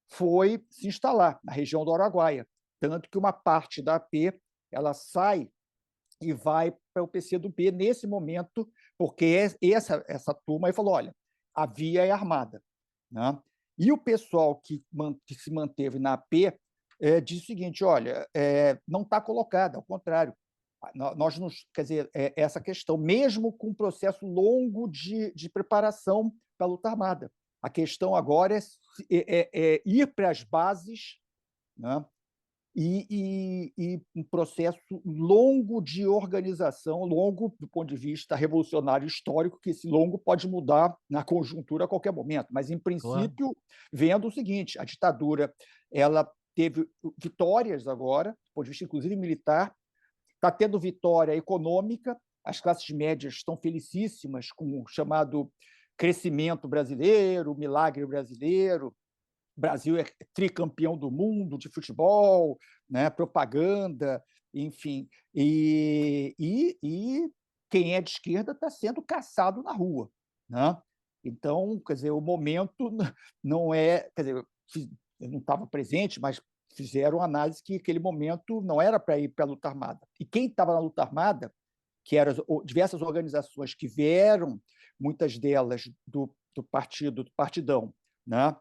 foi se instalar, na região do Araguaia. Tanto que uma parte da AP ela sai e vai para o PCdoB nesse momento, porque essa turma aí falou: olha, a via é armada. Né? E o pessoal que se manteve na AP diz o seguinte: olha, não está colocada, ao contrário. Nós quer dizer, essa questão, mesmo com um processo longo de preparação para a luta armada. A questão agora é ir para as bases, né? E um processo longo de organização, longo do ponto de vista revolucionário histórico, que esse longo pode mudar na conjuntura a qualquer momento. Mas, em Claro. princípio, vendo o seguinte: a ditadura ela teve vitórias agora, do ponto de vista, inclusive, militar, está tendo vitória econômica, as classes médias estão felicíssimas com o chamado crescimento brasileiro, o milagre brasileiro. O Brasil é tricampeão do mundo de futebol, né, propaganda, enfim. E quem é de esquerda está sendo caçado na rua. Né? Então, quer dizer, o momento não é. Quer dizer, eu não estava presente, mas fizeram análise que aquele momento não era para ir para a luta armada. E quem estava na luta armada, que eram diversas organizações que vieram, muitas delas do Partidão, né?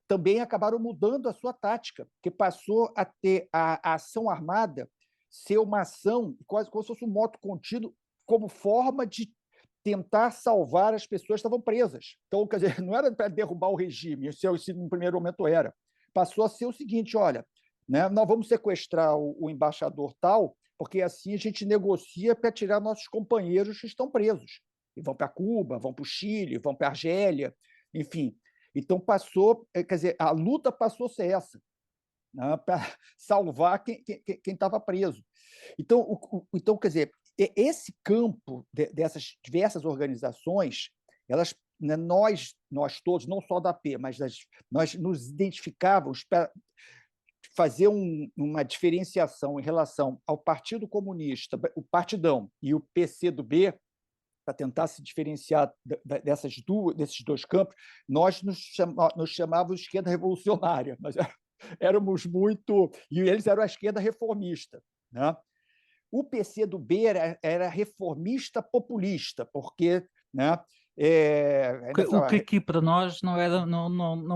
Também acabaram mudando a sua tática, que passou a ter a ação armada ser uma ação quase como se fosse um moto contido, como forma de tentar salvar as pessoas que estavam presas. Então, quer dizer, não era para derrubar o regime, isso no primeiro momento era. Passou a ser o seguinte: olha, né, nós vamos sequestrar o embaixador tal, porque assim a gente negocia para tirar nossos companheiros que estão presos. E vão para Cuba, vão para o Chile, vão para a Argélia, enfim. Então, passou, quer dizer, a luta passou a ser essa, né, para salvar quem estava preso. Então, quer dizer, esse campo dessas diversas organizações, elas, né, nós todos, não só da AP, mas nós nos identificávamos para fazer uma diferenciação em relação ao Partido Comunista, o Partidão e o PCdoB, para tentar se diferenciar desses dois campos. Nós nos chamávamos de esquerda revolucionária. Nós éramos muito... E eles eram a esquerda reformista. Né? O PCdoB era reformista populista, porque... Né, O que aqui para nós não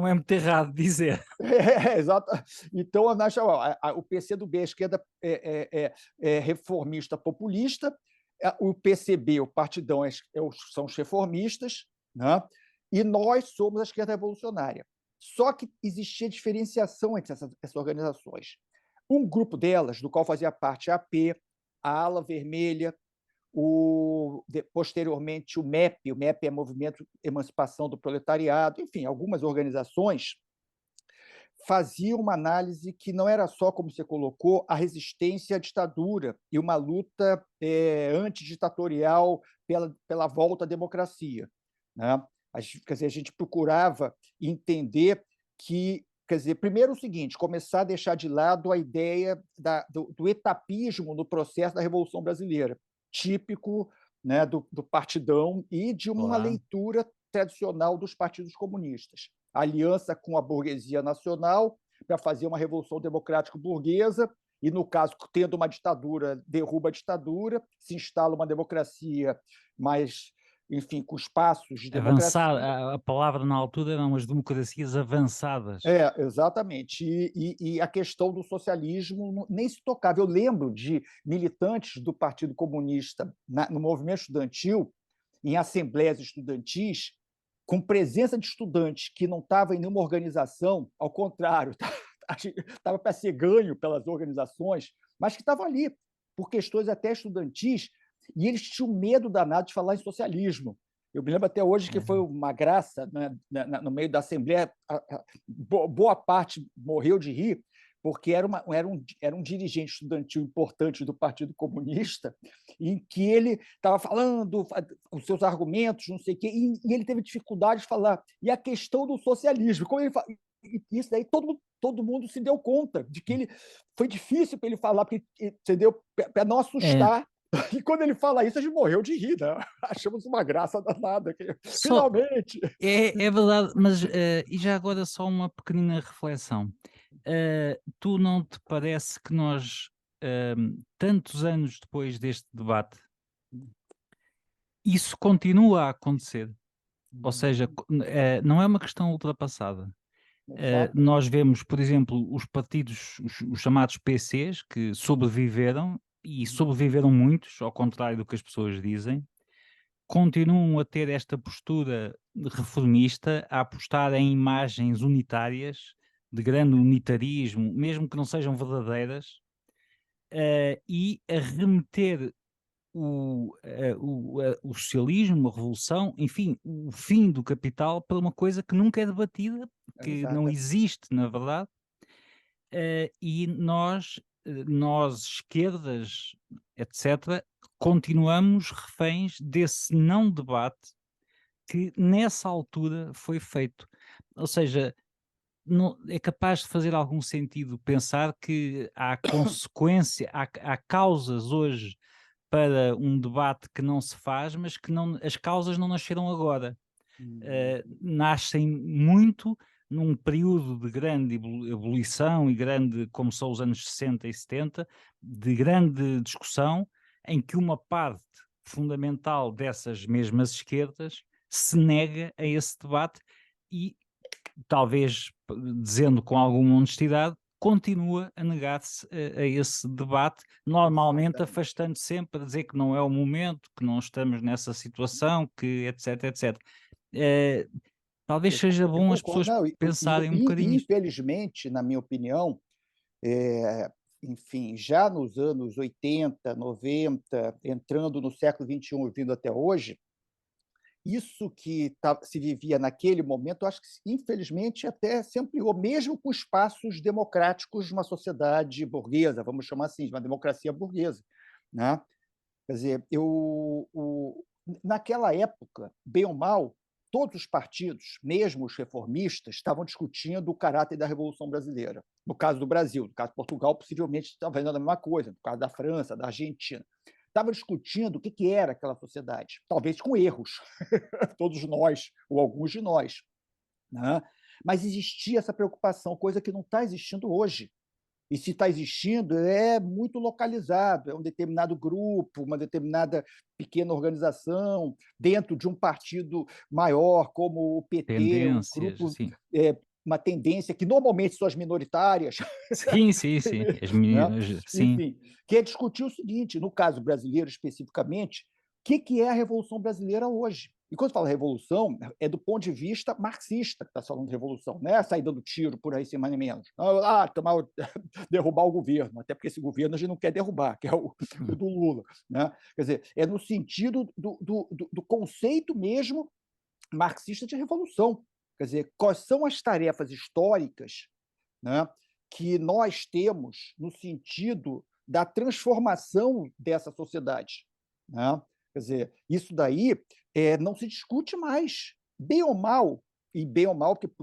é muito errado dizer. Exato. Então, o PCdoB, a esquerda reformista populista, o PCB, o Partidão, são os reformistas, né? E nós somos a esquerda revolucionária. Só que existia diferenciação entre essas organizações. Um grupo delas, do qual fazia parte a AP, a Ala Vermelha, posteriormente o MEP é Movimento de Emancipação do Proletariado, enfim, algumas organizações faziam uma análise que não era só, como você colocou, a resistência à ditadura e uma luta antiditatorial pela volta à democracia. Né? Quer dizer, a gente procurava entender que, quer dizer, primeiro o seguinte: começar a deixar de lado a ideia do etapismo no processo da Revolução Brasileira, típico, né, do Partidão e de uma leitura tradicional dos partidos comunistas. A aliança com a burguesia nacional para fazer uma revolução democrática burguesa e, no caso, tendo uma ditadura, derruba a ditadura, se instala uma democracia mais enfim, com espaços de Avançada, democracia. a palavra na altura eram as democracias avançadas. Exatamente. E a questão do socialismo nem se tocava. Eu lembro de militantes do Partido Comunista no movimento estudantil, em assembleias estudantis, com presença de estudantes que não estavam em nenhuma organização, ao contrário, estava para ser ganho pelas organizações, mas que estavam ali por questões até estudantis, e eles tinham medo danado de falar em socialismo. Eu me lembro até hoje que foi uma graça, né, no meio da Assembleia, boa parte morreu de rir, porque era um dirigente estudantil importante do Partido Comunista, em que ele estava falando os seus argumentos, não sei o quê, e ele teve dificuldade de falar. E a questão do socialismo, como ele fala, isso daí todo mundo se deu conta de que ele foi difícil para ele falar, porque, entendeu? Para não É, assustar. E quando ele fala isso, a gente morreu de rir, né? Achamos uma graça danada. só, Finalmente! é verdade, mas e já agora só uma pequenina reflexão. Tu não te parece que nós, tantos anos depois deste debate, isso continua a acontecer? Ou seja, não é uma questão ultrapassada. Exato. Nós vemos, por exemplo, os partidos, os chamados PCs, que sobreviveram, e sobreviveram muitos, ao contrário do que as pessoas dizem, continuam a ter esta postura reformista, a apostar em imagens unitárias, de grande unitarismo, mesmo que não sejam verdadeiras, e a remeter o socialismo, a revolução, enfim, o fim do capital para uma coisa que nunca é debatida, que não Exatamente. existe, na verdade, e nós, esquerdas, etc., continuamos reféns desse não debate que nessa altura foi feito. Ou seja, é capaz de fazer algum sentido pensar que há consequência, há causas hoje para um debate que não se faz, mas que não, as causas não nasceram agora. Nascem muito num período de grande ebulição e grande, como são os anos 60 e 70, de grande discussão, em que uma parte fundamental dessas mesmas esquerdas se nega a esse debate e, talvez dizendo com alguma honestidade, continua a negar-se a esse debate, normalmente Exatamente. afastando sempre a dizer que não é o momento, que não estamos nessa situação, que etc, etc. Eh, Talvez seja Eu bom as concordo. pessoas Não, pensarem um bocadinho isto. infelizmente, na minha opinião, enfim, já nos anos 80, 90, entrando no século XXI e vindo até hoje, isso que se vivia naquele momento, eu acho que, infelizmente, até se ampliou, mesmo com espaços democráticos de uma sociedade burguesa, vamos chamar assim, de uma democracia burguesa, né? Quer dizer, naquela época, bem ou mal, todos os partidos, mesmo os reformistas, estavam discutindo o caráter da Revolução Brasileira. No caso do Brasil, no caso de Portugal, possivelmente estava fazendo a mesma coisa, no caso da França, da Argentina. Estava discutindo o que era aquela sociedade, talvez com erros, todos nós, ou alguns de nós. Né? Mas existia essa preocupação, coisa que não está existindo hoje. E se está existindo, é muito localizado, é um determinado grupo, uma determinada pequena organização, dentro de um partido maior, como o PT, um Tendências, grupo, sim. uma tendência que normalmente são as minoritárias, Sim, sim, sim. né? Sim. Enfim, que é discutir o seguinte, no caso brasileiro especificamente, o que é a Revolução Brasileira hoje? E quando fala revolução, é do ponto de vista marxista que está falando de revolução, não é sair dando tiro por aí, sem mais nem menos. Derrubar o governo, até porque esse governo a gente não quer derrubar, que é o do Lula. Né? Quer dizer, é no sentido do conceito mesmo marxista de revolução. Quer dizer, quais são as tarefas históricas, né, que nós temos no sentido da transformação dessa sociedade. Né? Quer dizer, isso daí não se discute mais, bem ou mal, e bem ou mal, porque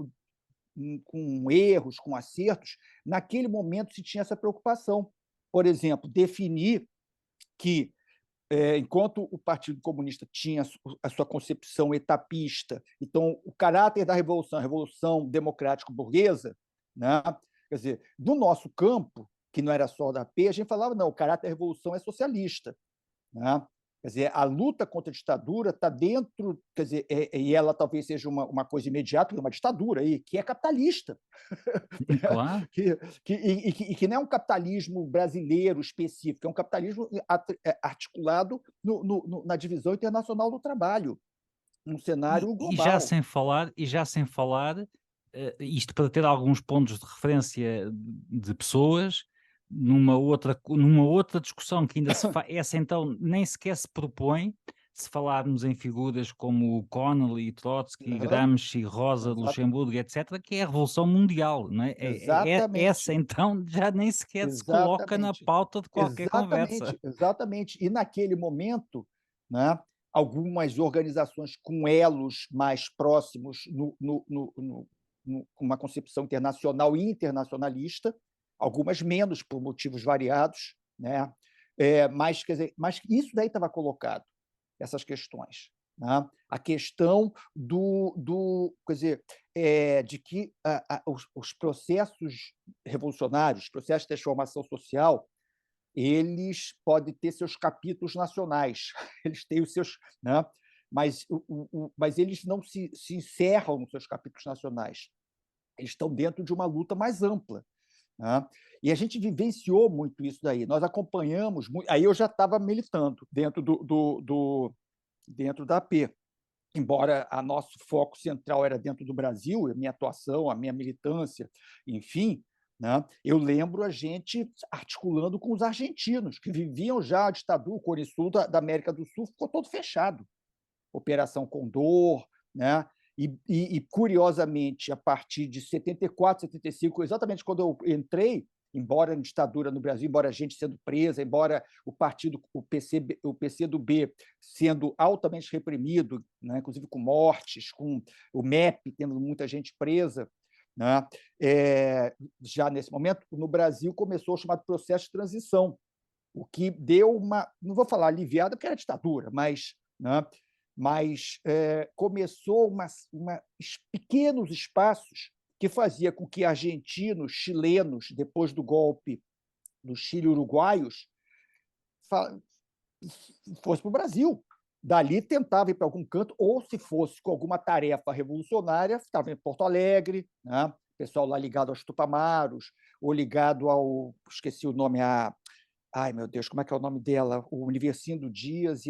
com erros, com acertos, naquele momento se tinha essa preocupação. Por exemplo, definir que, enquanto o Partido Comunista tinha a sua concepção etapista, então o caráter da revolução, a revolução democrático-burguesa, né? Quer dizer, do nosso campo, que não era só da AP, a gente falava, não, o caráter da revolução é socialista. Né? Quer dizer, a luta contra a ditadura está dentro, quer dizer, e ela talvez seja uma coisa imediata, porque é uma ditadura aí, que é capitalista, Claro. que não é um capitalismo brasileiro específico, é um capitalismo articulado na divisão internacional do trabalho, num cenário E já global. sem falar isto para ter alguns pontos de referência de pessoas, numa outra discussão que ainda se faz, essa então nem sequer se propõe, se falarmos em figuras como Connolly, Trotsky, Aham, Gramsci, Rosa de exato, Luxemburgo, etc., que é a Revolução Mundial, não é? Essa exatamente, então já nem sequer se coloca na exatamente, pauta de qualquer conversa. exatamente, exatamente. E naquele momento, né, algumas organizações com elos mais próximos numa concepção internacional e internacionalista, algumas menos por motivos variados, né? Mas, quer dizer, mas isso daí estava colocado, essas questões. Né? A questão quer dizer, de que os processos revolucionários, os processos de transformação social, eles podem ter seus capítulos nacionais, eles têm os seus, né? Mas eles não se encerram nos seus capítulos nacionais, eles estão dentro de uma luta mais ampla. Né? E a gente vivenciou muito isso daí, nós acompanhamos, aí eu já estava militando dentro da AP, embora a nosso foco central era dentro do Brasil, a minha atuação, a minha militância, enfim, né? Eu lembro a gente articulando com os argentinos, que viviam já a ditadura, o Cone Sul da América do Sul ficou todo fechado. Operação Condor, né? Curiosamente, a partir de 74, 75, exatamente quando eu entrei, embora a ditadura no Brasil, embora a gente sendo presa, embora o partido, o PCdoB sendo altamente reprimido, né, inclusive com mortes, com o MEP tendo muita gente presa, né, já nesse momento, no Brasil começou o chamado processo de transição, o que deu uma, não vou falar aliviada, porque era ditadura, né, mas começou pequenos espaços que fazia com que argentinos, chilenos, depois do golpe do Chile, uruguaios, fosse para o Brasil. Dali tentava ir para algum canto, ou se fosse com alguma tarefa revolucionária, estava em Porto Alegre, né? Pessoal lá ligado aos Tupamaros, ou ligado ao. Esqueci o nome, ai, meu Deus, como é que é o nome dela? O Universindo Dias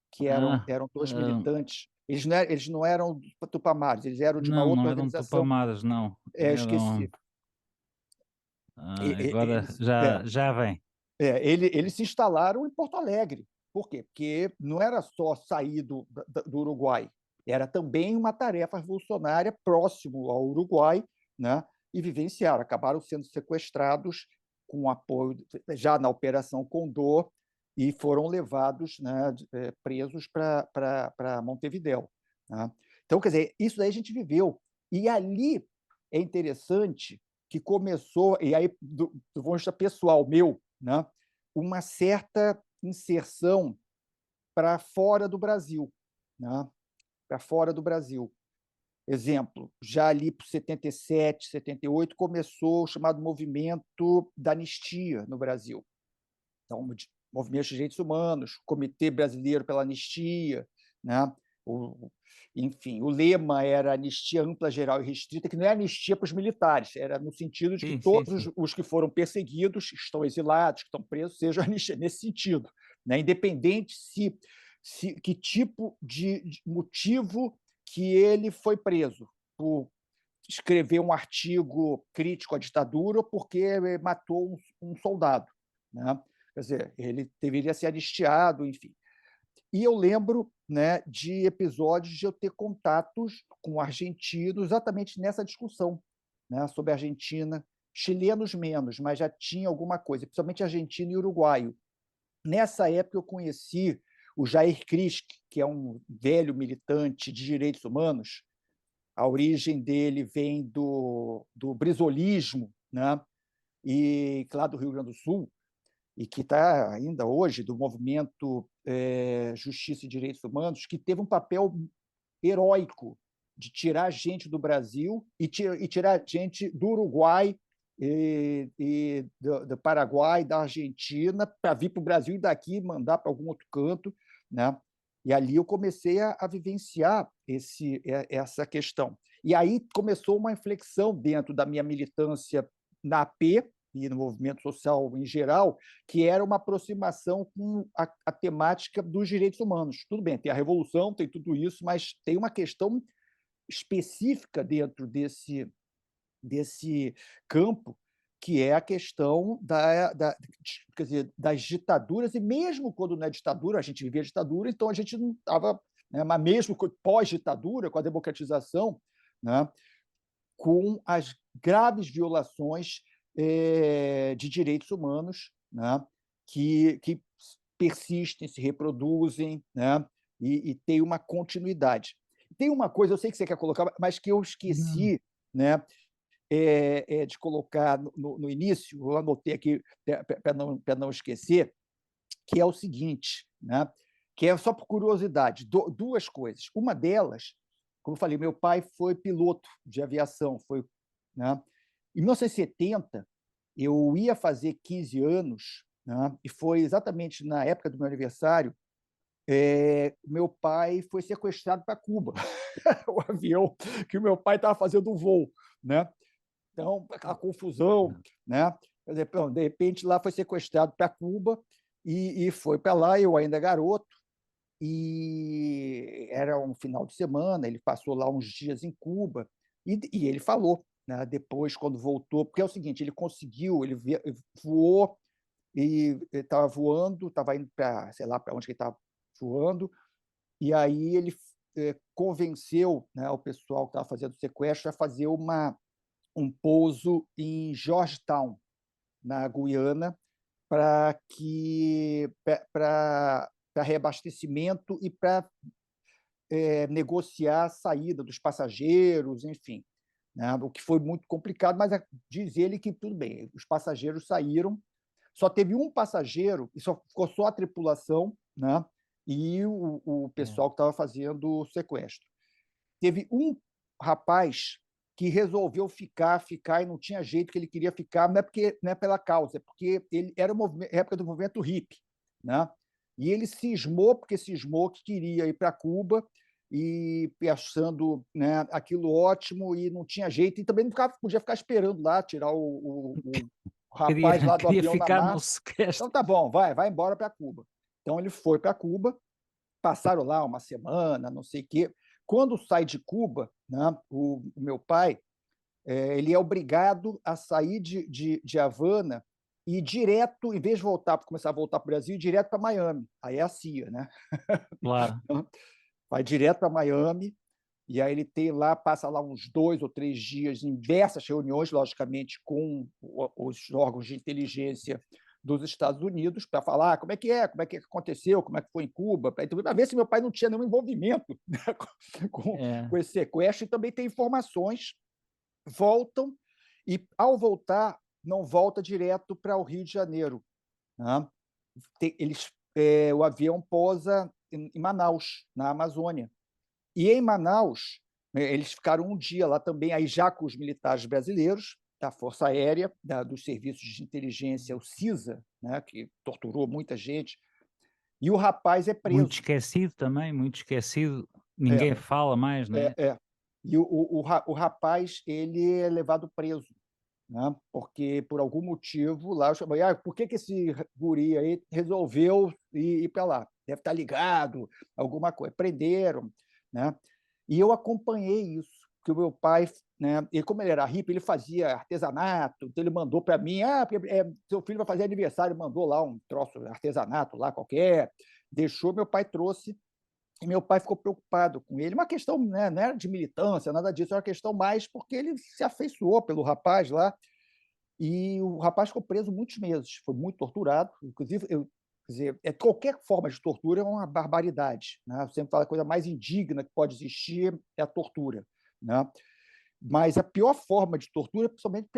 que Ah, eram dois ah, militantes. Eles não eram Tupamaros, eles eram de uma não, outra não eram organização. Tupamaras, não. Esqueci. Eram. Agora Eles, já vem. eles se instalaram em Porto Alegre. Por quê? Porque não era só sair do Uruguai, era também uma tarefa revolucionária próximo ao Uruguai, né? E vivenciaram, acabaram sendo sequestrados com apoio já na Operação Condor e foram levados, né, presos para Montevidéu. Né? Então, quer dizer, isso daí a gente viveu. E ali é interessante que começou, e aí do ponto de vista pessoal meu, né, uma certa inserção para fora do Brasil, né, para fora do Brasil. Exemplo, já ali por 77, 78, começou o chamado movimento da anistia no Brasil. Então, movimento de direitos humanos, Comitê Brasileiro pela Anistia, né? Enfim, o lema era anistia ampla, geral e restrita, que não é anistia para os militares, era no sentido de que Sim, sim, todos sim. os que foram perseguidos, estão exilados, que estão presos, sejam anistia nesse sentido, né? Independente que tipo de motivo que ele foi preso, por escrever um artigo crítico à ditadura ou porque matou um soldado, né? Quer dizer, ele deveria ser anistiado, enfim. E eu lembro, né, de episódios de eu ter contatos com argentinos exatamente nessa discussão, né, sobre a Argentina, chilenos menos, mas já tinha alguma coisa, principalmente argentino e uruguaio. Nessa época eu conheci o Jair Krisch, que é um velho militante de direitos humanos. A origem dele vem do brisolismo, né, e lá do Rio Grande do Sul, e que está ainda hoje, do movimento Justiça e Direitos Humanos, que teve um papel heróico de tirar gente do Brasil e tirar gente do Uruguai do Paraguai, da Argentina, para vir para o Brasil e daqui mandar para algum outro canto, né? E ali eu comecei a vivenciar essa questão. E aí começou uma inflexão dentro da minha militância na AP e no movimento social em geral, que era uma aproximação com a temática dos direitos humanos. Tudo bem, tem a revolução, tem tudo isso, mas tem uma questão específica dentro desse campo, que é a questão quer dizer, das ditaduras, e mesmo quando não é ditadura, a gente vivia ditadura, então a gente não estava, né, mas mesmo pós-ditadura, com a democratização, né, com as graves violações de direitos humanos, né, que persistem, se reproduzem, né, e tem uma continuidade. Tem uma coisa, eu sei que você quer colocar, mas que eu Não. esqueci, né, de colocar no início, eu anotei aqui para não esquecer, que é o seguinte, né, que é só por curiosidade, duas coisas. Uma delas, como eu falei, meu pai foi piloto de aviação, né? Em 1970, eu ia fazer 15 anos, né, e foi exatamente na época do meu aniversário, meu pai foi sequestrado para Cuba, o avião que o meu pai estava fazendo o voo, né? Então, aquela confusão, né? De repente, lá foi sequestrado para Cuba e foi para lá, eu ainda garoto, e era um final de semana, ele passou lá uns dias em Cuba, e ele falou, né, depois, quando voltou, porque é o seguinte, ele conseguiu, ele voou, e estava voando, estava indo para, sei lá, para onde que ele estava voando, e aí ele convenceu, né, o pessoal que estava fazendo o sequestro a fazer um pouso em Georgetown, na Guiana, para reabastecimento e para negociar a saída dos passageiros, enfim, né? O que foi muito complicado, mas diz ele que tudo bem, os passageiros saíram, só teve um passageiro, e só ficou só a tripulação, né? E o É. pessoal que estava fazendo o sequestro. Teve um rapaz que resolveu ficar e não tinha jeito, que ele queria ficar, não é pela causa, é porque ele era época do movimento hippie, né? E ele cismou que queria ir para Cuba e achando, né, aquilo ótimo, e não tinha jeito, e também não podia ficar esperando lá tirar o Queria, rapaz lá do queria avião na ficar no massa. Então sequestro. tá bom, vai embora para Cuba. Então ele foi para Cuba, passaram lá uma semana, não sei o quê. Quando sai de Cuba, né, o meu pai, ele é obrigado a sair de Havana e ir direto, em vez de começar a voltar para o Brasil, ir direto para Miami. Aí é a CIA, né? Claro. Vai direto para Miami, e aí ele passa lá uns 2 ou 3 dias em diversas reuniões, logicamente, com os órgãos de inteligência dos Estados Unidos, para falar como é que aconteceu, como é que foi em Cuba, para ver se meu pai não tinha nenhum envolvimento, né, É, com esse sequestro, e também tem informações. Voltam, e ao voltar, não volta direto para o Rio de Janeiro, né? O avião pousa em Manaus, na Amazônia. E em Manaus, eles ficaram um dia lá também, aí já com os militares brasileiros, da Força Aérea, dos serviços de inteligência, o CISA, né, que torturou muita gente, e o rapaz é muito preso. esquecido também, muito esquecido. É, Ninguém fala mais, não é? é. E o rapaz, ele é levado preso, né, porque, por algum motivo, lá eu chamei, por que esse guri aí resolveu ir para lá? Deve estar ligado, alguma coisa. Prenderam, né? E eu acompanhei isso, porque o meu pai, né, como ele era hippie, ele fazia artesanato, então ele mandou para mim, seu filho vai fazer aniversário, mandou lá um troço de artesanato lá qualquer, deixou, meu pai trouxe, e meu pai ficou preocupado com ele. Uma questão, né, não era de militância, nada disso, era uma questão mais porque ele se afeiçoou pelo rapaz lá, e o rapaz ficou preso muitos meses, foi muito torturado, inclusive, quer dizer, qualquer forma de tortura é uma barbaridade, né? Eu sempre falo, a coisa mais indigna que pode existir é a tortura, né? Mas a pior forma de tortura, principalmente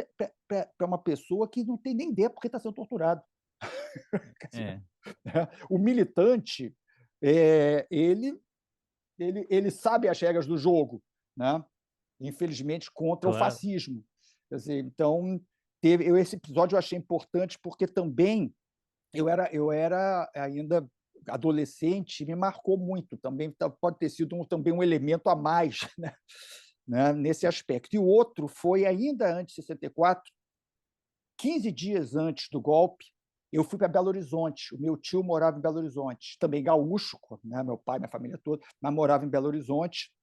para uma pessoa que não tem nem ideia porque está sendo torturado. Quer dizer, É, né? O militante, ele sabe as regras do jogo, né? Infelizmente, contra o claro. fascismo. Quer dizer, então, esse episódio eu achei importante porque também eu era ainda adolescente e me marcou muito. Também pode ter sido também um elemento a mais, né, nesse aspecto. E o outro foi ainda antes de 64, 15 dias antes do golpe, eu fui para Belo Horizonte. O meu tio morava em Belo Horizonte, também gaúcho, né, meu pai, minha família toda, mas morava em Belo Horizonte.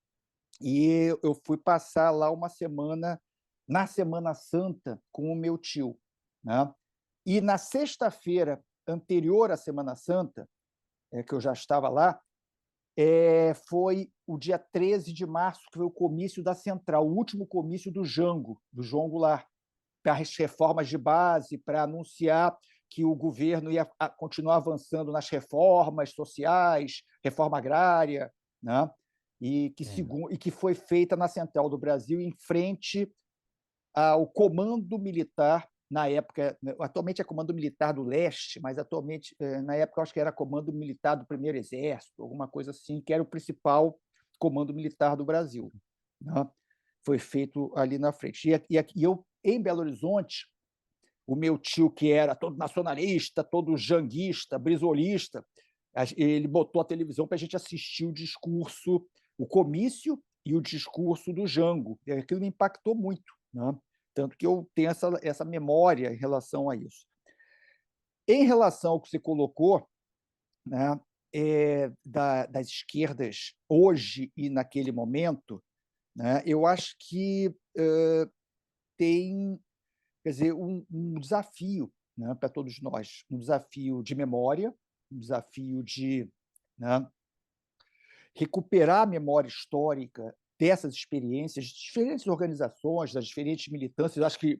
E eu fui passar lá uma semana, na Semana Santa, com o meu tio, né? E na sexta-feira anterior à Semana Santa, que eu já estava lá, foi o dia 13 de março, que foi o comício da Central, o último comício do Jango, do João Goulart, para as reformas de base, para anunciar que o governo ia continuar avançando nas reformas sociais, reforma agrária, né? E que foi feita na Central do Brasil, em frente ao Comando Militar, na época, atualmente é Comando Militar do Leste, mas atualmente, na época, eu acho que era Comando Militar do Primeiro Exército, alguma coisa assim, que era o principal comando militar do Brasil, né? Foi feito ali na frente. E eu, em Belo Horizonte, o meu tio, que era todo nacionalista, todo janguista, brisolista, ele botou a televisão para a gente assistir o discurso, o comício e o discurso do Jango. E aquilo me impactou muito, né? Tanto que eu tenho essa memória em relação a isso. Em relação ao que você colocou, né, das esquerdas hoje e naquele momento, né, eu acho que tem, quer dizer, um desafio, né, para todos nós, um desafio de memória, um desafio de, né, recuperar a memória histórica dessas experiências, de diferentes organizações, das diferentes militâncias. Eu acho que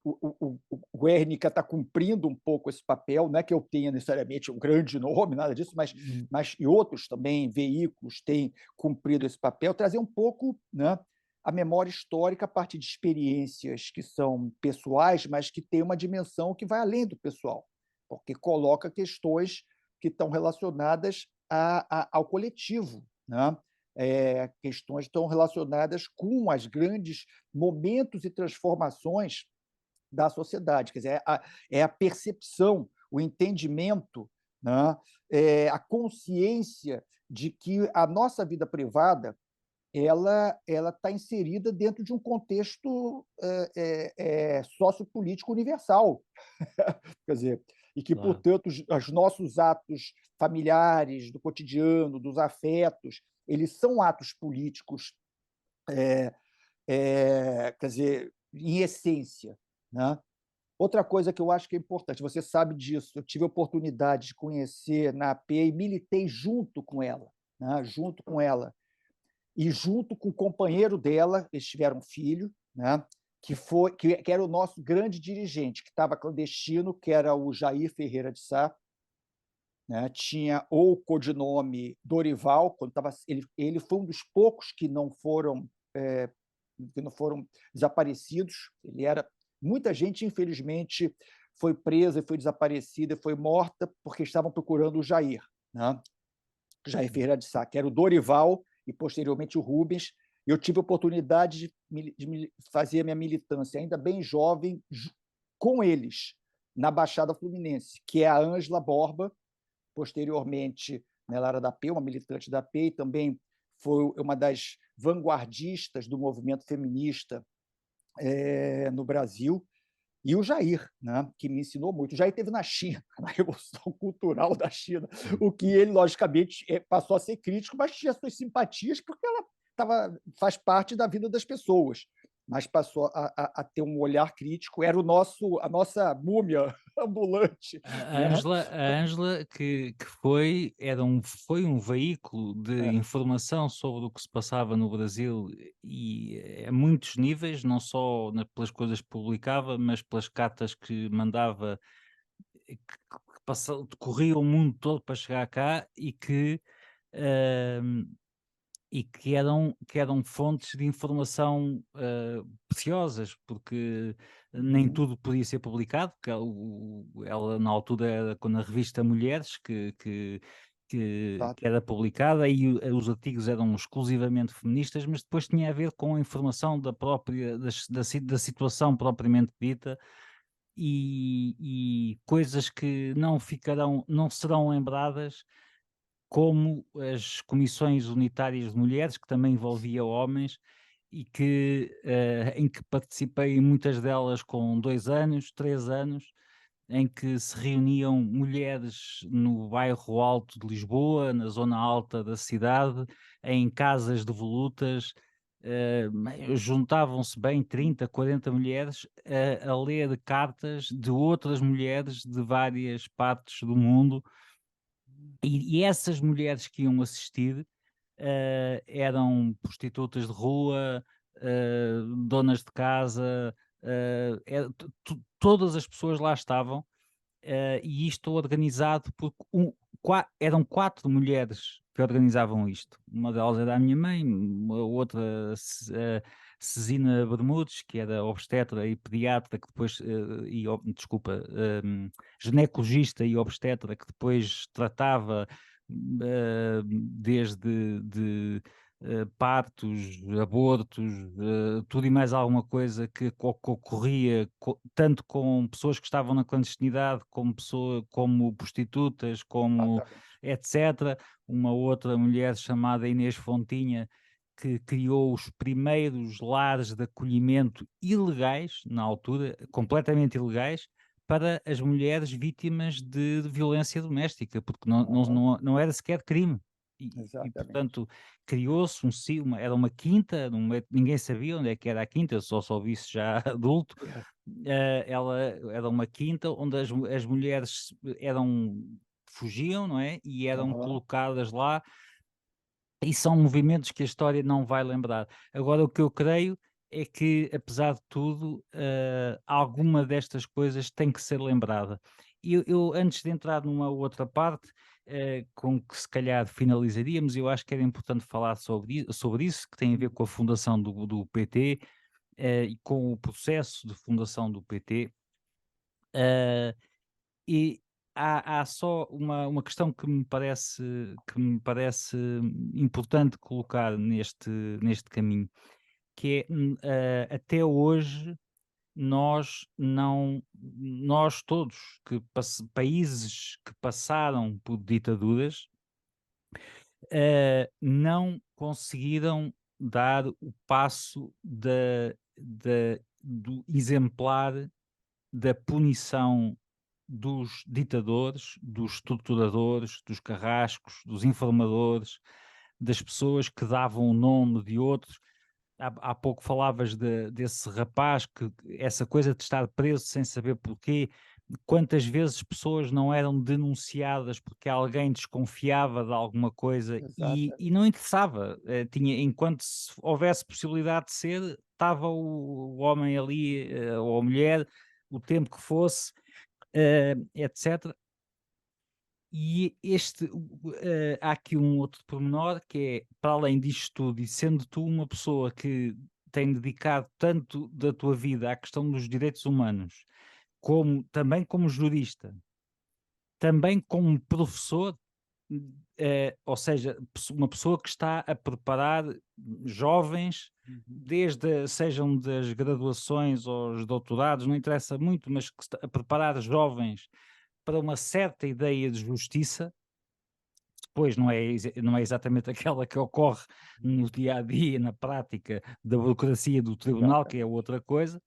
o Guernica está cumprindo um pouco esse papel, não é que eu tenha necessariamente um grande nome, nada disso, mas e outros também, veículos, têm cumprido esse papel, trazer um pouco, né, a memória histórica a partir de experiências que são pessoais, mas que têm uma dimensão que vai além do pessoal, porque coloca questões que estão relacionadas ao coletivo, né? Questões estão relacionadas com as grandes momentos e transformações da sociedade. Quer dizer, a percepção, o entendimento, né? A consciência de que a nossa vida privada ela está inserida dentro de um contexto sociopolítico universal. Quer dizer, e que, Claro. portanto, os nossos atos familiares, do cotidiano, dos afetos, eles são atos políticos, quer dizer, em essência, né? Outra coisa que eu acho que é importante, você sabe disso, eu tive a oportunidade de conhecer na AP e militei junto com ela, né? Junto com ela. E junto com o companheiro dela, eles tiveram um filho, né? Que era o nosso grande dirigente, que estava clandestino, que era o Jair Ferreira de Sá, né? Tinha o codinome Dorival, quando ele foi um dos poucos que não foram desaparecidos. Ele era muita gente, infelizmente, foi presa, foi desaparecida, foi morta porque estavam procurando o Jair, né? Jair Ferreira de Sá, que era o Dorival e posteriormente o Rubens. Eu tive a oportunidade de fazer a minha militância ainda bem jovem com eles na Baixada Fluminense, que é a Ângela Borba, posteriormente, né, ela era da P, uma militante da P, e também foi uma das vanguardistas do movimento feminista no Brasil, e o Jair, né, que me ensinou muito. O Jair esteve na China, na Revolução Cultural da China, o que ele, logicamente, passou a ser crítico, mas tinha suas simpatias, porque ela faz parte da vida das pessoas, mas passou a ter um olhar crítico, era a nossa múmia ambulante. A Né? Ângela que foi um veículo de É, informação sobre o que se passava no Brasil e a muitos níveis, não só pelas coisas que publicava, mas pelas cartas que mandava, corria o mundo todo para chegar cá ahm, e que eram fontes de informação preciosas, porque nem uhum, tudo podia ser publicado, porque ela na altura era quando a revista Mulheres, exato, que era publicada, e os artigos eram exclusivamente feministas, mas depois tinha a ver com a informação da própria, da situação propriamente dita, e coisas que não serão lembradas, como as comissões unitárias de mulheres, que também envolvia homens, e em que participei, muitas delas com 2 anos, 3 anos, em que se reuniam mulheres no bairro Alto de Lisboa, na zona alta da cidade, em casas devolutas. Juntavam-se bem 30, 40 mulheres a ler cartas de outras mulheres de várias partes do mundo, e essas mulheres que iam assistir eram prostitutas de rua, donas de casa, todas as pessoas lá estavam, e isto organizado por eram 4 mulheres que organizavam isto. Uma delas era a minha mãe, uma outra, Cezina Bermudes, que era obstetra e pediatra, que depois, desculpa, ginecologista e obstetra, que depois tratava desde partos, abortos, tudo e mais alguma coisa que ocorria, tanto com pessoas que estavam na clandestinidade, como prostitutas, como exatamente. etc. Uma outra mulher chamada Inês Fontinha, que criou os primeiros lares de acolhimento ilegais, na altura, completamente ilegais, para as mulheres vítimas de violência doméstica, porque Aham, não era sequer crime. exatamente. Portanto, criou-se era uma quinta, ninguém sabia onde é que era a quinta, eu só soube isso já adulto. É, Ela era uma quinta onde as mulheres fugiam, não é? E eram aham, colocadas lá, e são movimentos que a história não vai lembrar. Agora, o que eu creio é que, apesar de tudo, alguma destas coisas tem que ser lembrada. E antes de entrar numa outra parte, com que se calhar finalizaríamos, eu acho que era importante falar sobre isso, que tem a ver com a fundação do PT, e com o processo de fundação do PT. eh, e há só uma questão que me parece importante colocar neste caminho, que é, até hoje nós todos, países que passaram por ditaduras, não conseguiram dar o passo do exemplar da punição dos ditadores, dos torturadores, dos carrascos, dos informadores, das pessoas que davam o nome de outros. Há pouco falavas desse rapaz, que essa coisa de estar preso sem saber porquê. Quantas vezes pessoas não eram denunciadas porque alguém desconfiava de alguma coisa, e não exatamente, interessava, enquanto houvesse possibilidade de ser, estava o homem ali, ou a mulher, o tempo que fosse, etc. E há aqui um outro pormenor, que é, para além disto tudo, e sendo tu uma pessoa que tem dedicado tanto da tua vida à questão dos direitos humanos, como também como jurista, também como professor, ou seja, uma pessoa que está a preparar jovens, uhum, sejam das graduações aos doutorados, não interessa muito, mas que está a preparar jovens para uma certa ideia de justiça. Depois não é exatamente aquela que ocorre no dia a dia, na prática da burocracia do tribunal, que é exatamente, outra coisa,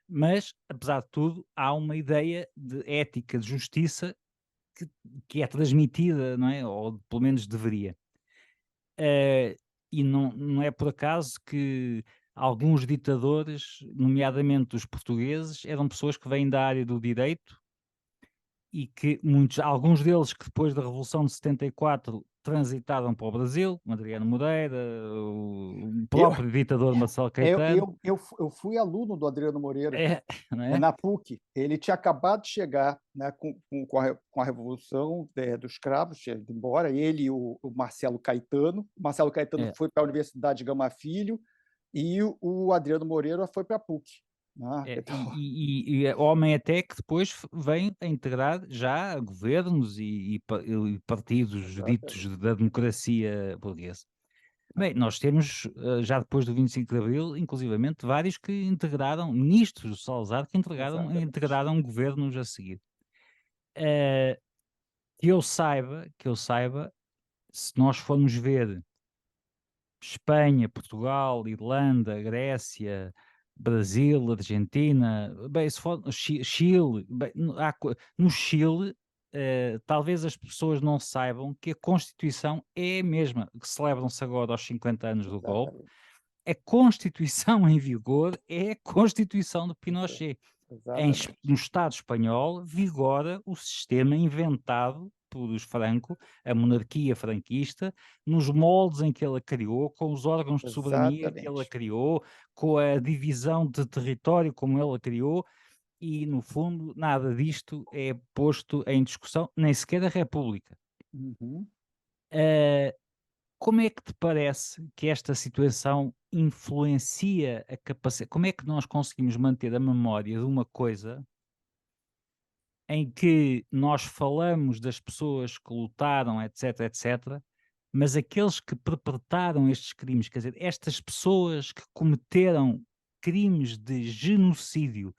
mas, apesar de tudo, há uma ideia de ética, de justiça, que, que é transmitida, não é? Ou pelo menos deveria. E não é por acaso que alguns ditadores, nomeadamente os portugueses, eram pessoas que vêm da área do direito, e que alguns deles, que depois da Revolução de 74 transitaram para o Brasil, como Adriano Moreira, o Eu próprio ditador Marcelo eu Caetano. eu eu fu eu fui aluno do Adriano Moreira, É, não é? na PUC. Ele tinha acabado de chegar, né, com a revolução, dos cravos, tinha ido embora, ele e o Marcelo Caetano. O Marcelo Caetano É, foi para a Universidade Gama Filho e o Adriano Moreira foi para a PUC. né? Então, E homem até que depois vem a integrar já governos e partidos ditos exatamente. da democracia portuguesa. Né? Bem, nós temos, já depois do 25 de Abril, inclusivamente, vários que integraram, ministros do Salazar, que Exatamente. integraram governos a seguir. Que eu saiba, se nós formos ver Espanha, Portugal, Irlanda, Grécia, Brasil, Argentina, bem, se for Chile, bem, no Chile, talvez as pessoas não saibam que a Constituição é a mesma, que celebram-se agora aos 50 anos do golpe. Exatamente. A Constituição em vigor é a Constituição de Exa- Pinochet. No Exatamente. Estado espanhol vigora o sistema inventado por os Franco, a monarquia franquista, nos moldes em que ela criou, com os órgãos de soberania que ela Exatamente. criou, com a divisão de território como ela criou, e no fundo nada disto é posto em discussão, nem sequer a República. Uhum. Eh, Como é que te parece que esta situação influencia a capacidade? Como é que nós conseguimos manter a memória de uma coisa em que nós falamos das pessoas que lutaram, etc, etc, mas aqueles que perpetraram estes crimes, quer dizer, estas pessoas que cometeram crimes de genocídio,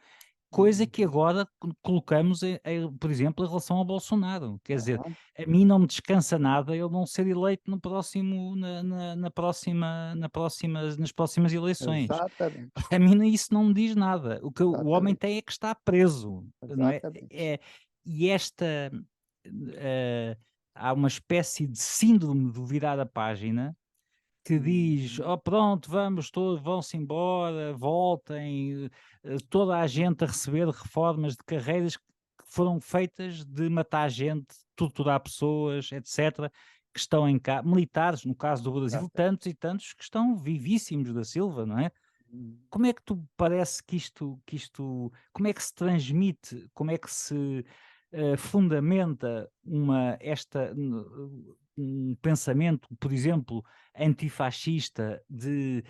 coisa que Uhum. agora colocamos, por exemplo, em relação ao Bolsonaro. Quer dizer, Aham. a mim não me descansa nada ele não ser eleito no próximo, nas próximas eleições. Exatamente. A mim isso não me diz nada. O que o homem Exatamente. tem é que está preso, não é? Exatamente. E eh, há uma espécie de síndrome do virar a página que diz: Uhum. "Oh, pronto, vamos todos, vão-se embora, voltem", toda a gente a receber reformas de carreiras que foram feitas de matar gente, torturar pessoas, etc., que estão militares, no caso do Brasil, Exatamente. tantos e tantos que estão vivíssimos da Silva, não é? Uhum. Como é que tu parece que isto como é que se transmite, como é que se, fundamenta um pensamento, por exemplo, antifascista de,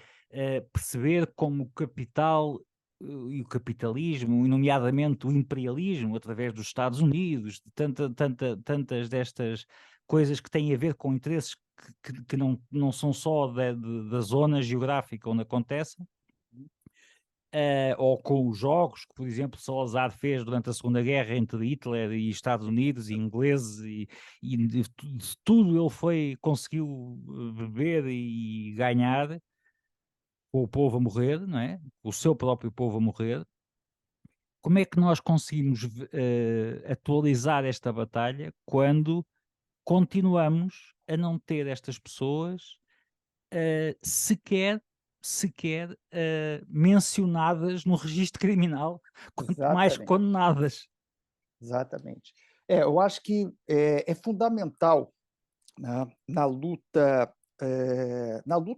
perceber como o capital, e o capitalismo, e nomeadamente o imperialismo através dos Estados Unidos, de tantas destas coisas que têm a ver com interesses que não são só da zona geográfica onde acontecem, ou com os jogos que, por exemplo, Salazar fez durante a Segunda Guerra entre Hitler e Estados Unidos e ingleses, e de tudo ele conseguiu beber e ganhar, com o povo a morrer, não é? O seu próprio povo a morrer. Como é que nós conseguimos atualizar esta batalha quando continuamos a não ter estas pessoas sequer mencionadas no registro criminal, quanto mais Exatamente. condenadas. Exatamente. Eu acho que é fundamental, né, na luta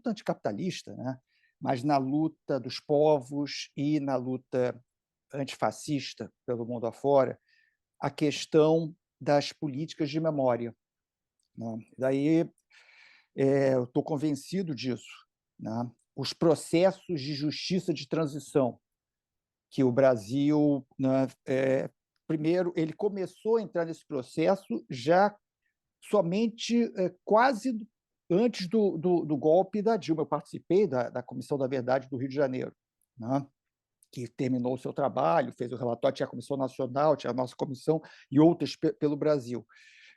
anticapitalista, né, mas na luta dos povos e na luta antifascista pelo mundo afora, a questão das políticas de memória, né. Daí, eu estou convencido disso, né. Os processos de justiça de transição que o Brasil, né, primeiro, ele começou a entrar nesse processo já somente quase antes do golpe da Dilma. Eu participei da Comissão da Verdade do Rio de Janeiro, né, que terminou o seu trabalho, fez o relatório, tinha a Comissão Nacional, tinha a nossa comissão e outras pelo Brasil,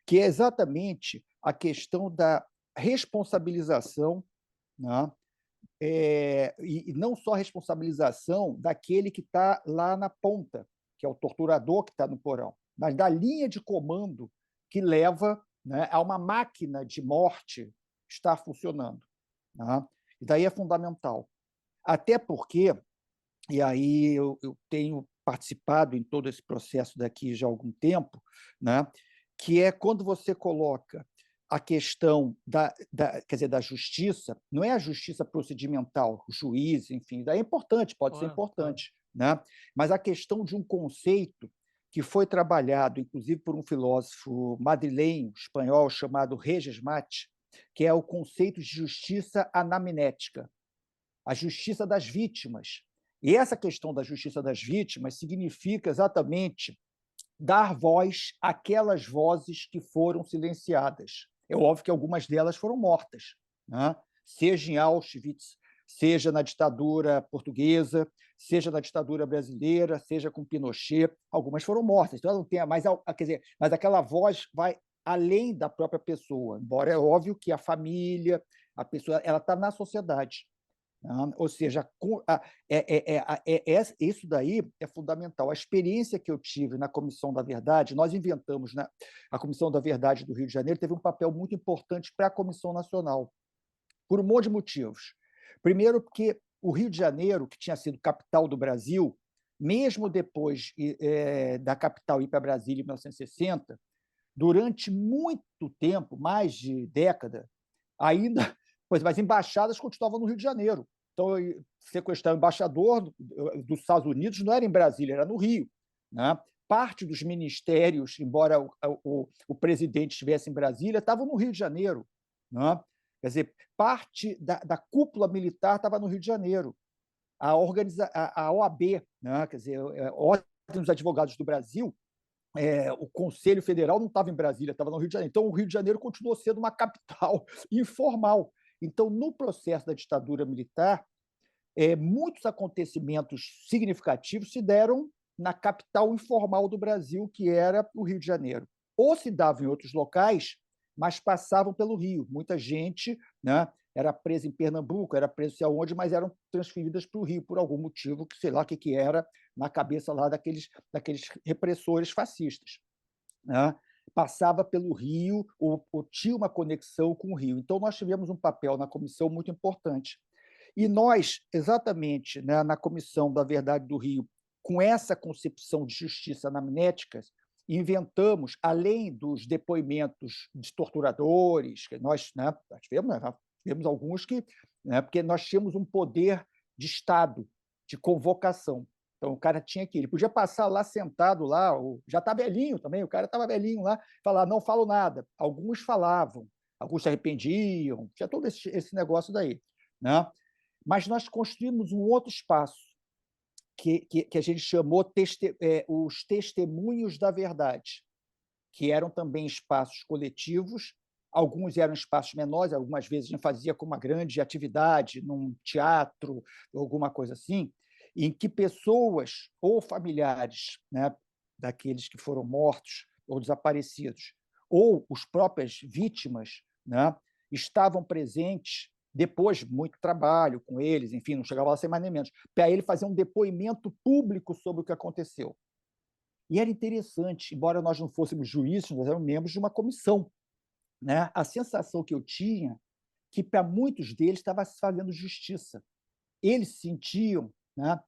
que é exatamente a questão da responsabilização, né, e não só a responsabilização daquele que está lá na ponta, que é o torturador que está no porão, mas da linha de comando que leva, né, a uma máquina de morte estar funcionando, né? E daí é fundamental. Até porque, e aí eu tenho participado em todo esse processo daqui já há algum tempo, né, que é quando você coloca a questão quer dizer, da justiça, não é a justiça procedimental, o juiz, enfim, daí é importante, pode ser Claro, claro. importante, né, mas a questão de um conceito que foi trabalhado, inclusive, por um filósofo madrilenho, espanhol, chamado Regis Mate, que é o conceito de justiça anamnética, a justiça das vítimas, E essa questão da justiça das vítimas significa exatamente dar voz àquelas vozes que foram silenciadas. É óbvio que algumas delas foram mortas, né? Seja em Auschwitz, seja na ditadura portuguesa, seja na ditadura brasileira, seja com Pinochet, algumas foram mortas. Então, ela não tem mais, quer dizer, mas aquela voz vai além da própria pessoa, embora é óbvio que a família, a pessoa, ela está na sociedade. Ou seja, isso daí é fundamental. A experiência que eu tive na Comissão da Verdade, nós inventamos, né? A Comissão da Verdade do Rio de Janeiro teve um papel muito importante para a Comissão Nacional, por um monte de motivos. Primeiro, porque o Rio de Janeiro, que tinha sido capital do Brasil, mesmo depois da capital ir para Brasília em 1960, durante muito tempo, mais de década, ainda, pois, as embaixadas continuavam no Rio de Janeiro. Então, sequestrar o embaixador dos Estados Unidos não era em Brasília, era no Rio, né? Parte dos ministérios, embora o presidente estivesse em Brasília, estavam no Rio de Janeiro, né? Quer dizer, parte da cúpula militar estava no Rio de Janeiro. A OAB, né? Quer dizer, a Ordem dos Advogados do Brasil, o Conselho Federal não estava em Brasília, estava no Rio de Janeiro. Então, o Rio de Janeiro continuou sendo uma capital informal. Então, no processo da ditadura militar, muitos acontecimentos significativos se deram na capital informal do Brasil, que era o Rio de Janeiro. Ou se davam em outros locais, mas passavam pelo Rio. Muita gente, né, era presa em Pernambuco, era presa sei aonde, mas eram transferidas para o Rio por algum motivo, que sei lá o que era, na cabeça lá daqueles repressores fascistas, né? Passava pelo Rio, ou tinha uma conexão com o Rio. Então, nós tivemos um papel na comissão muito importante. E nós, exatamente, né, na Comissão da Verdade do Rio, com essa concepção de justiça anamnética, inventamos, além dos depoimentos de torturadores, que nós, né, tivemos alguns que, né, porque nós tínhamos um poder de Estado, de convocação. Então, o cara tinha que ir. Ele podia passar lá sentado, lá, já está velhinho também, o cara estava velhinho lá, falar, não falo nada. Alguns falavam, alguns se arrependiam, tinha todo esse negócio daí, né? Mas nós construímos um outro espaço, que a gente chamou os testemunhos da verdade, que eram também espaços coletivos. Alguns eram espaços menores, algumas vezes a gente fazia com uma grande atividade, num teatro, alguma coisa assim, em que pessoas ou familiares, né, daqueles que foram mortos ou desaparecidos, ou as próprias vítimas, né, estavam presentes depois de muito trabalho com eles, enfim, não chegava lá sem mais nem menos, para ele fazer um depoimento público sobre o que aconteceu. E era interessante, embora nós não fôssemos juízes, nós éramos membros de uma comissão, né? A sensação que eu tinha que para muitos deles estava se fazendo justiça. Eles se sentiam, né?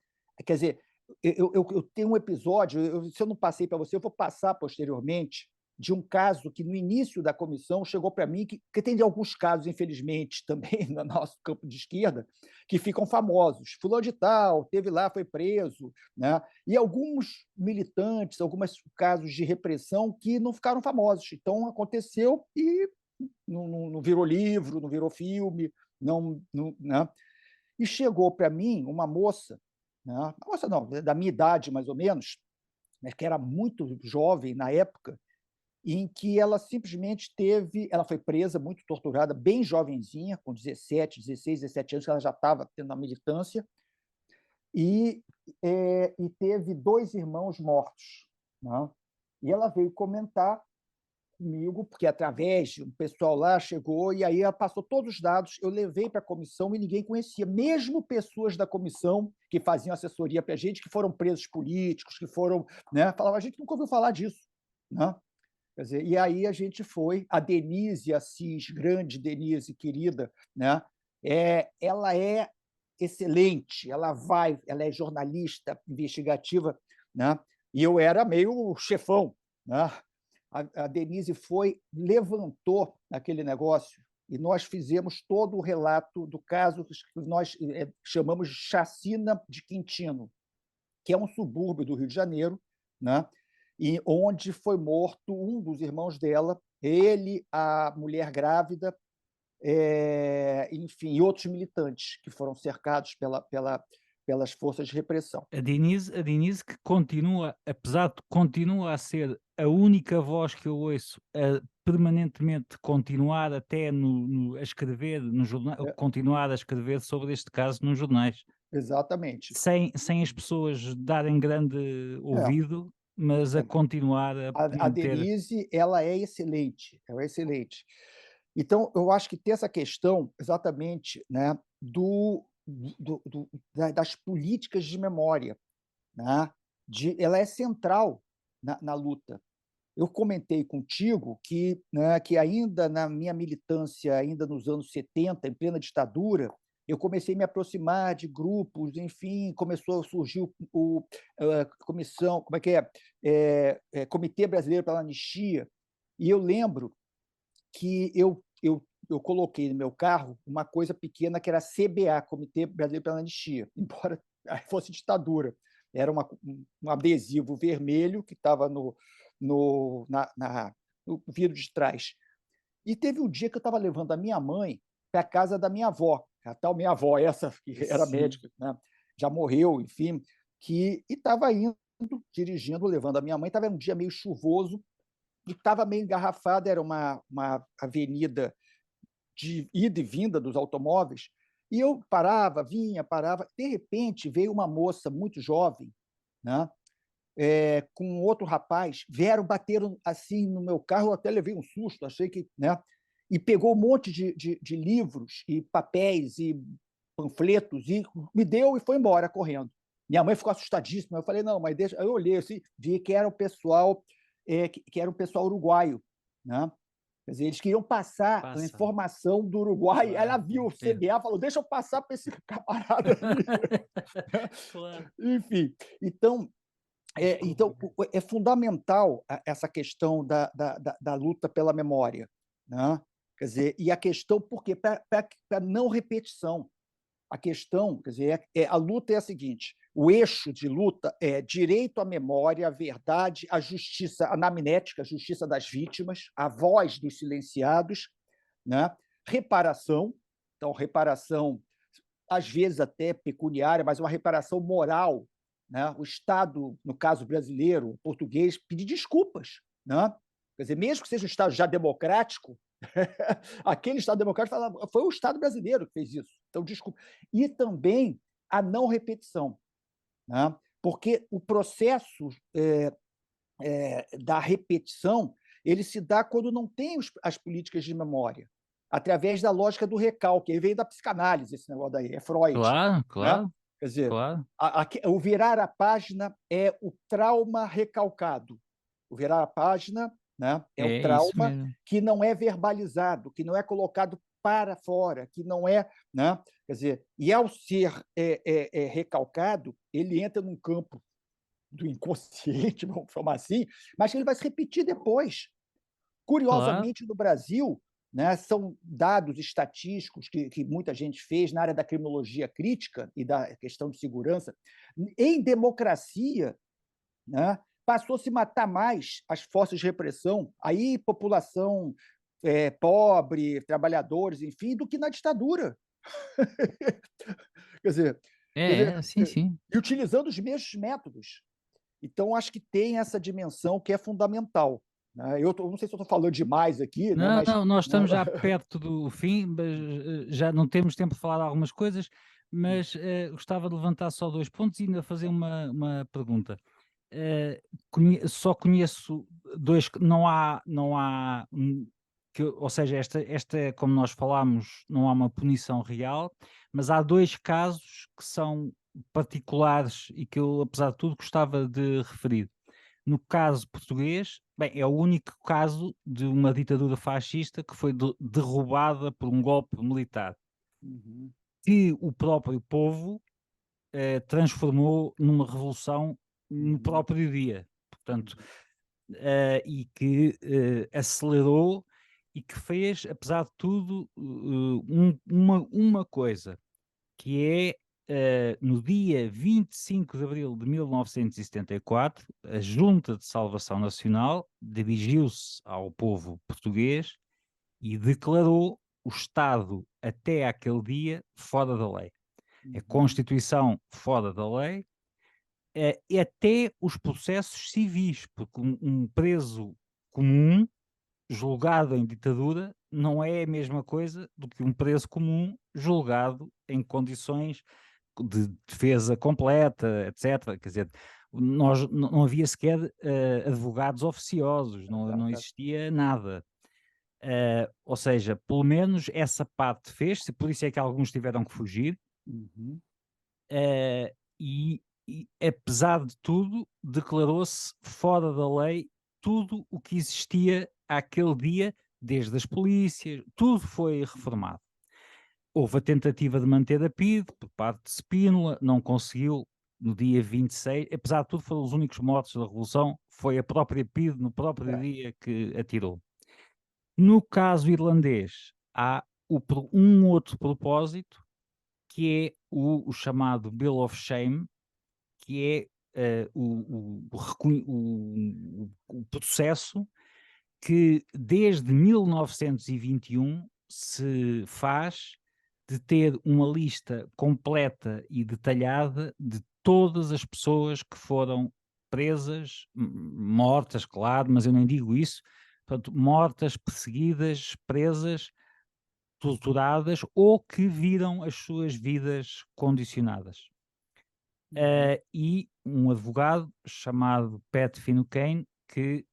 Quer dizer, eu tenho um episódio, se eu não passei para você, eu vou passar posteriormente, de um caso que no início da comissão chegou para mim, que tem alguns casos, infelizmente, também no nosso campo de esquerda, que ficam famosos. Fulano de tal, teve lá, foi preso, né? E alguns militantes, alguns casos de repressão que não ficaram famosos. Então, aconteceu e não virou livro, não virou filme, né? E chegou para mim uma moça, né? Uma moça não, da minha idade mais ou menos, né, que era muito jovem na época, em que ela simplesmente ela foi presa, muito torturada, bem jovenzinha, com 17, 16, 17 anos, que ela já estava tendo a militância, e teve 2 irmãos mortos, né? E ela veio comentar comigo, porque através de um pessoal lá chegou, e aí ela passou todos os dados, eu levei para a comissão e ninguém conhecia, mesmo pessoas da comissão que faziam assessoria para a gente, que foram presos políticos, que foram, né, falavam, a gente nunca ouviu falar disso, né? Quer dizer, e aí a gente foi, a Denise Assis, grande Denise, querida, né? Ela é excelente, ela é jornalista investigativa, né? E eu era meio chefão, né? A Denise levantou aquele negócio e nós fizemos todo o relato do caso que nós chamamos de Chacina de Quintino, que é um subúrbio do Rio de Janeiro, né? E onde foi morto um dos irmãos dela, ele, a mulher grávida, enfim, e outros militantes que foram cercados pelas forças de repressão. A Denise que continua, apesar de continua a ser a única voz que eu ouço a permanentemente continuar até a escrever no jornal, É, continuar a escrever sobre este caso nos jornais, exatamente. sem as pessoas darem grande É, ouvido, mas a é. continuar a A meter. Denise, ela é excelente. Então, eu acho que tem essa questão exatamente, né, das políticas de memória, né, ela é central na luta. Eu comentei contigo que, né, que ainda na minha militância, ainda nos anos 70, em plena ditadura, eu comecei a me aproximar de grupos, enfim, começou a surgir comissão, como é que Comitê Brasileiro pela Anistia, e eu lembro que eu coloquei no meu carro uma coisa pequena que era CBA, Comitê Brasileiro pela Anistia, embora fosse ditadura. Era um adesivo vermelho que estava no vidro de trás. E teve um dia que eu estava levando a minha mãe para a casa da minha avó, a tal minha avó, essa que era Sim. médica, né? Já morreu, enfim, e estava indo, dirigindo, levando a minha mãe. Estava um dia meio chuvoso, e estava meio engarrafada, era uma avenida de ida e vinda dos automóveis, e eu parava, vinha, parava. De repente, veio uma moça muito jovem, né, com outro rapaz, vieram, bateram assim no meu carro, eu até levei um susto, achei que. Né, e pegou um monte de livros e papéis e panfletos e me deu e foi embora correndo. Minha mãe ficou assustadíssima. Eu falei, não, mas deixa. Aí eu olhei assim, vi que era o pessoal, que era o pessoal uruguaio, né? Quer dizer, eles queriam passar a Passa. informação do Uruguai. Ela Claro. viu o CBA, falou, deixa eu passar para esse camarada ali. Claro. Enfim, então é fundamental essa questão da luta pela memória, né? Quer dizer, e a questão, por quê? Para não repetição. A questão, quer dizer, a luta é a seguinte: o eixo de luta é direito à memória, à verdade, à justiça anamnética, a justiça das vítimas, a voz dos silenciados, né? Reparação, então, reparação, às vezes até pecuniária, mas uma reparação moral. Né? O Estado, no caso brasileiro, português, pedir desculpas. Né? Quer dizer, mesmo que seja um Estado já democrático, aquele Estado democrático fala, foi o Estado brasileiro que fez isso. Então, desculpa. E também a não repetição. Né? Porque o processo da repetição ele se dá quando não tem as políticas de memória, através da lógica do recalque. Aí vem da psicanálise esse negócio daí, é Freud. Claro, Né? claro, Quer dizer, claro. o virar a página é o trauma recalcado. O virar a página, né, é o É isso trauma mesmo. que não é verbalizado, que não é colocado para fora, que não é. Né? Quer dizer, e ao ser recalcado, ele entra num campo do inconsciente, vamos chamar assim, mas ele vai se repetir depois. Claro. Curiosamente, no Brasil, né, são dados estatísticos que muita gente fez na área da criminologia crítica e da questão de segurança. Em democracia, né, passou a se matar mais as forças de repressão, aí população pobre, trabalhadores, enfim, do que na ditadura. quer dizer, quer dizer, Sim, sim. e utilizando os mesmos métodos. Então, acho que tem essa dimensão que é fundamental. Né? Eu não sei se eu estou falando demais aqui, né? Não, Mas. não, nós Né? estamos já perto do fim, mas já não temos tempo de falar de algumas coisas, mas gostava de levantar só 2 pontos e ainda fazer uma pergunta. Só conheço 2, não há ou seja, esta, como nós falámos, não há uma punição real, mas há 2 casos que são particulares e que eu, apesar de tudo, gostava de referir. No caso português, bem, é o único caso de uma ditadura fascista que foi derrubada por um golpe militar, Uhum, que o próprio povo transformou numa revolução no uhum, próprio dia. Portanto, uhum, e que acelerou e que fez, apesar de tudo, uma coisa, que é no dia 25 de abril de 1974, a Junta de Salvação Nacional dirigiu-se ao povo português e declarou o Estado até aquele dia fora da lei. É Constituição fora da lei, e até os processos civis, porque um preso comum, julgado em ditadura, não é a mesma coisa do que um preso comum julgado em condições de defesa completa, etc. Quer dizer, não havia sequer advogados oficiosos, não Exato. existia nada. Ou seja, pelo menos essa parte fez-se, por isso é que alguns tiveram que fugir, Uhum. e apesar de tudo, declarou-se fora da lei tudo o que existia àquele dia, desde as polícias, tudo foi reformado. Houve a tentativa de manter a PIDE por parte de Spínola, não conseguiu no dia 26, apesar de tudo foram os únicos mortos da Revolução, foi a própria PIDE no próprio É. dia que atirou. No caso irlandês, há um outro propósito, que é o chamado Bill of Shame, que é o processo que desde 1921 se faz de ter uma lista completa e detalhada de todas as pessoas que foram presas, mortas, claro, mas eu nem digo isso, portanto, mortas, perseguidas, presas, torturadas ou que viram as suas vidas condicionadas. Uhum. E um advogado chamado Pat Finucane, que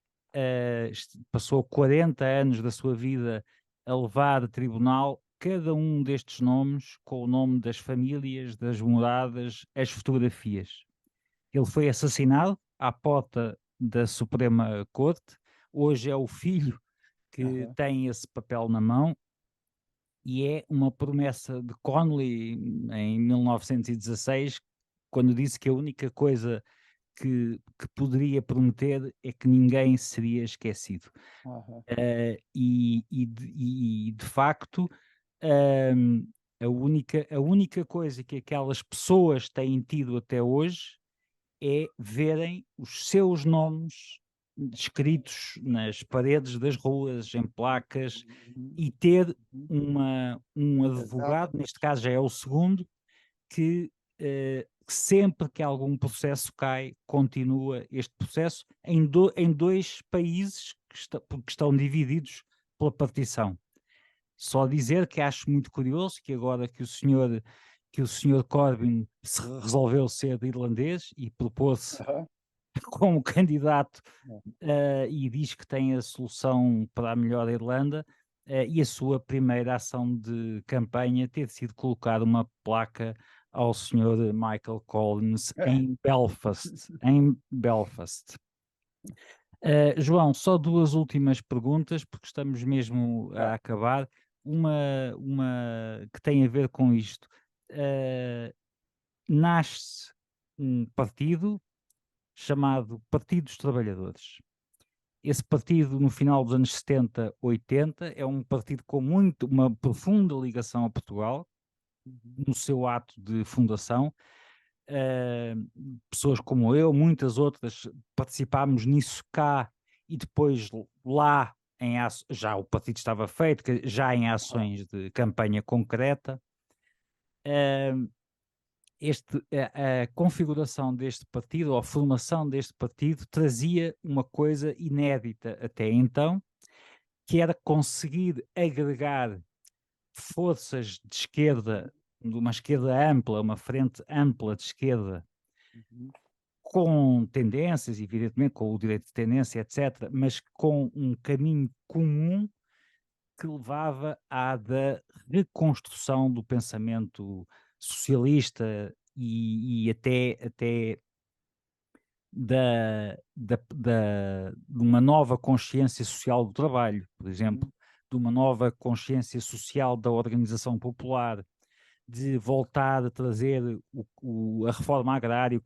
passou 40 anos da sua vida a levar a tribunal cada um destes nomes, com o nome das famílias, das moradas, as fotografias. Ele foi assassinado à porta da Suprema Corte, hoje é o filho que Aham. tem esse papel na mão, e é uma promessa de Connolly em 1916, quando disse que a única coisa que poderia prometer é que ninguém seria esquecido. Aham. De facto, hum, a única coisa que aquelas pessoas têm tido até hoje é verem os seus nomes escritos nas paredes das ruas, em placas, Uhum. e ter Uhum. um advogado, Exatamente. neste caso já é o segundo, que sempre que algum processo cai, continua este processo em dois países porque estão divididos pela partição. Só dizer que acho muito curioso que agora que o senhor Corbyn resolveu ser irlandês e propôs-se Aham. como candidato, É. e diz que tem a solução para a melhor Irlanda, e a sua primeira ação de campanha ter sido colocar uma placa ao senhor Michael Collins em Belfast, em Belfast. João, só duas últimas perguntas, porque estamos mesmo a Tá. acabar. Uma que tem a ver com isto. Nasce um partido chamado Partido dos Trabalhadores. Esse partido, no final dos anos 70, 80, é um partido com uma profunda ligação a Portugal, Uhum. no seu ato de fundação. Pessoas como eu, muitas outras, participámos nisso cá e depois lá, já o partido estava feito, já em Aham. ações de campanha concreta. A configuração deste partido, ou a formação deste partido, trazia uma coisa inédita até então, que era conseguir agregar forças de esquerda, de uma esquerda ampla, uma frente ampla de esquerda, Uhum. com tendências, evidentemente, com o direito de tendência, etc., mas com um caminho comum que levava à da reconstrução do pensamento socialista e até de uma nova consciência social do trabalho, por exemplo, Uhum. de uma nova consciência social da organização popular, de voltar a trazer a reforma agrária, o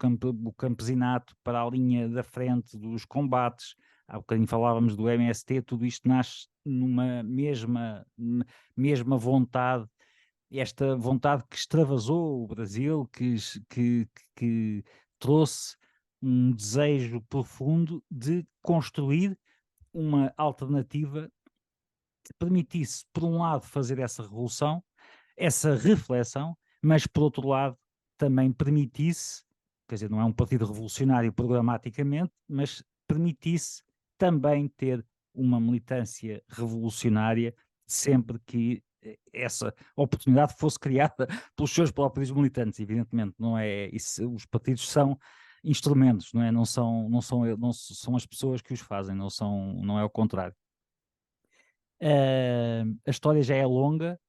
campesinato para a linha da frente dos combates. Há bocadinho falávamos do MST, tudo isto nasce numa mesma vontade, esta vontade que extravasou o Brasil, que trouxe um desejo profundo de construir uma alternativa que permitisse, por um lado, fazer essa revolução, essa reflexão, mas, por outro lado, também permitisse, quer dizer, não é um partido revolucionário programaticamente, mas permitisse também ter uma militância revolucionária sempre que essa oportunidade fosse criada pelos seus próprios militantes, evidentemente, não é isso, os partidos são instrumentos, não é? Não são as pessoas que os fazem, não é o contrário. A história já é longa.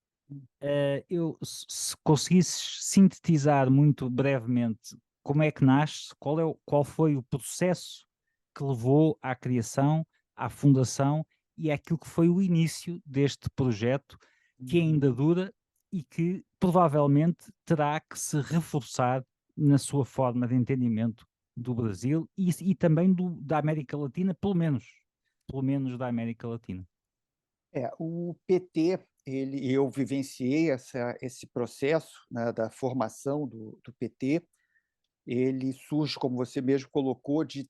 Se conseguisses sintetizar muito brevemente como é que nasce, qual foi o processo que levou à criação, à fundação e àquilo que foi o início deste projeto, que ainda dura e que provavelmente terá que se reforçar na sua forma de entendimento do Brasil e também da América Latina, pelo menos da América Latina. O PT, eu vivenciei esse processo, né, da formação do PT. Ele surge, como você mesmo colocou, de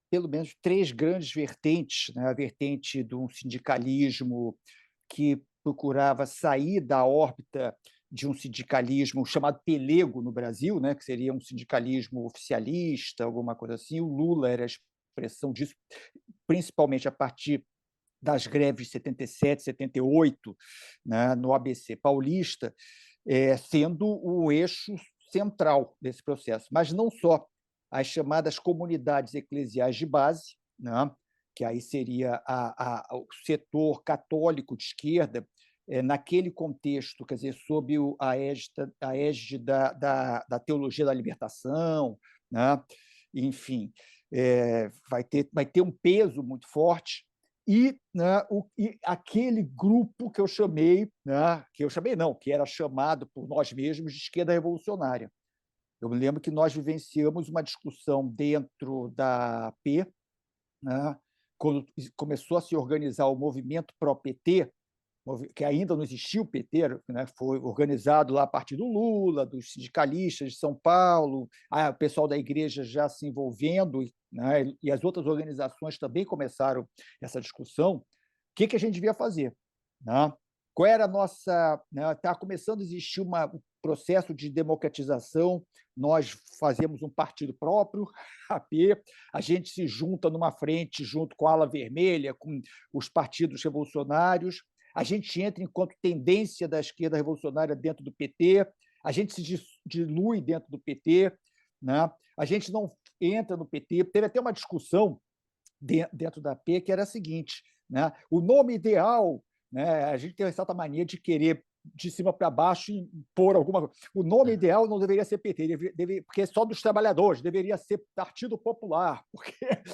pelo menos três grandes vertentes, né? A vertente de um sindicalismo que procurava sair da órbita de um sindicalismo chamado pelego no Brasil, né? Que seria um sindicalismo oficialista, alguma coisa assim. O Lula era a expressão disso, principalmente a partir das greves de 77, 78, né, no ABC paulista, sendo o eixo central desse processo. Mas não só as chamadas comunidades eclesiais de base, né, que aí seria o setor católico de esquerda, naquele contexto, quer dizer, sob a égide da teologia da libertação, né, enfim, vai ter um peso muito forte, né, e aquele grupo que eu chamei, né, que era chamado por nós mesmos de esquerda revolucionária. Eu me lembro que nós vivenciamos uma discussão dentro da AP, né, quando começou a se organizar o movimento pró-PT, que ainda não existia o PT, né, foi organizado lá a partir do Lula, dos sindicalistas de São Paulo, o pessoal da igreja já se envolvendo, né, e as outras organizações também começaram essa discussão. O que a gente devia fazer? Né? Qual era a nossa... Está começando a existir um processo de democratização, nós fazemos um partido próprio, AP, a gente se junta numa frente junto com a Ala Vermelha, com os partidos revolucionários, a gente entra enquanto tendência da esquerda revolucionária dentro do PT, a gente se dilui dentro do PT, né? A gente não entra no PT. Teve até uma discussão dentro da P que era a seguinte, né? O nome ideal, né? A gente tem essa mania de querer de cima para baixo impor alguma coisa. O nome ideal não deveria ser PT, porque é só dos trabalhadores, deveria ser Partido Popular,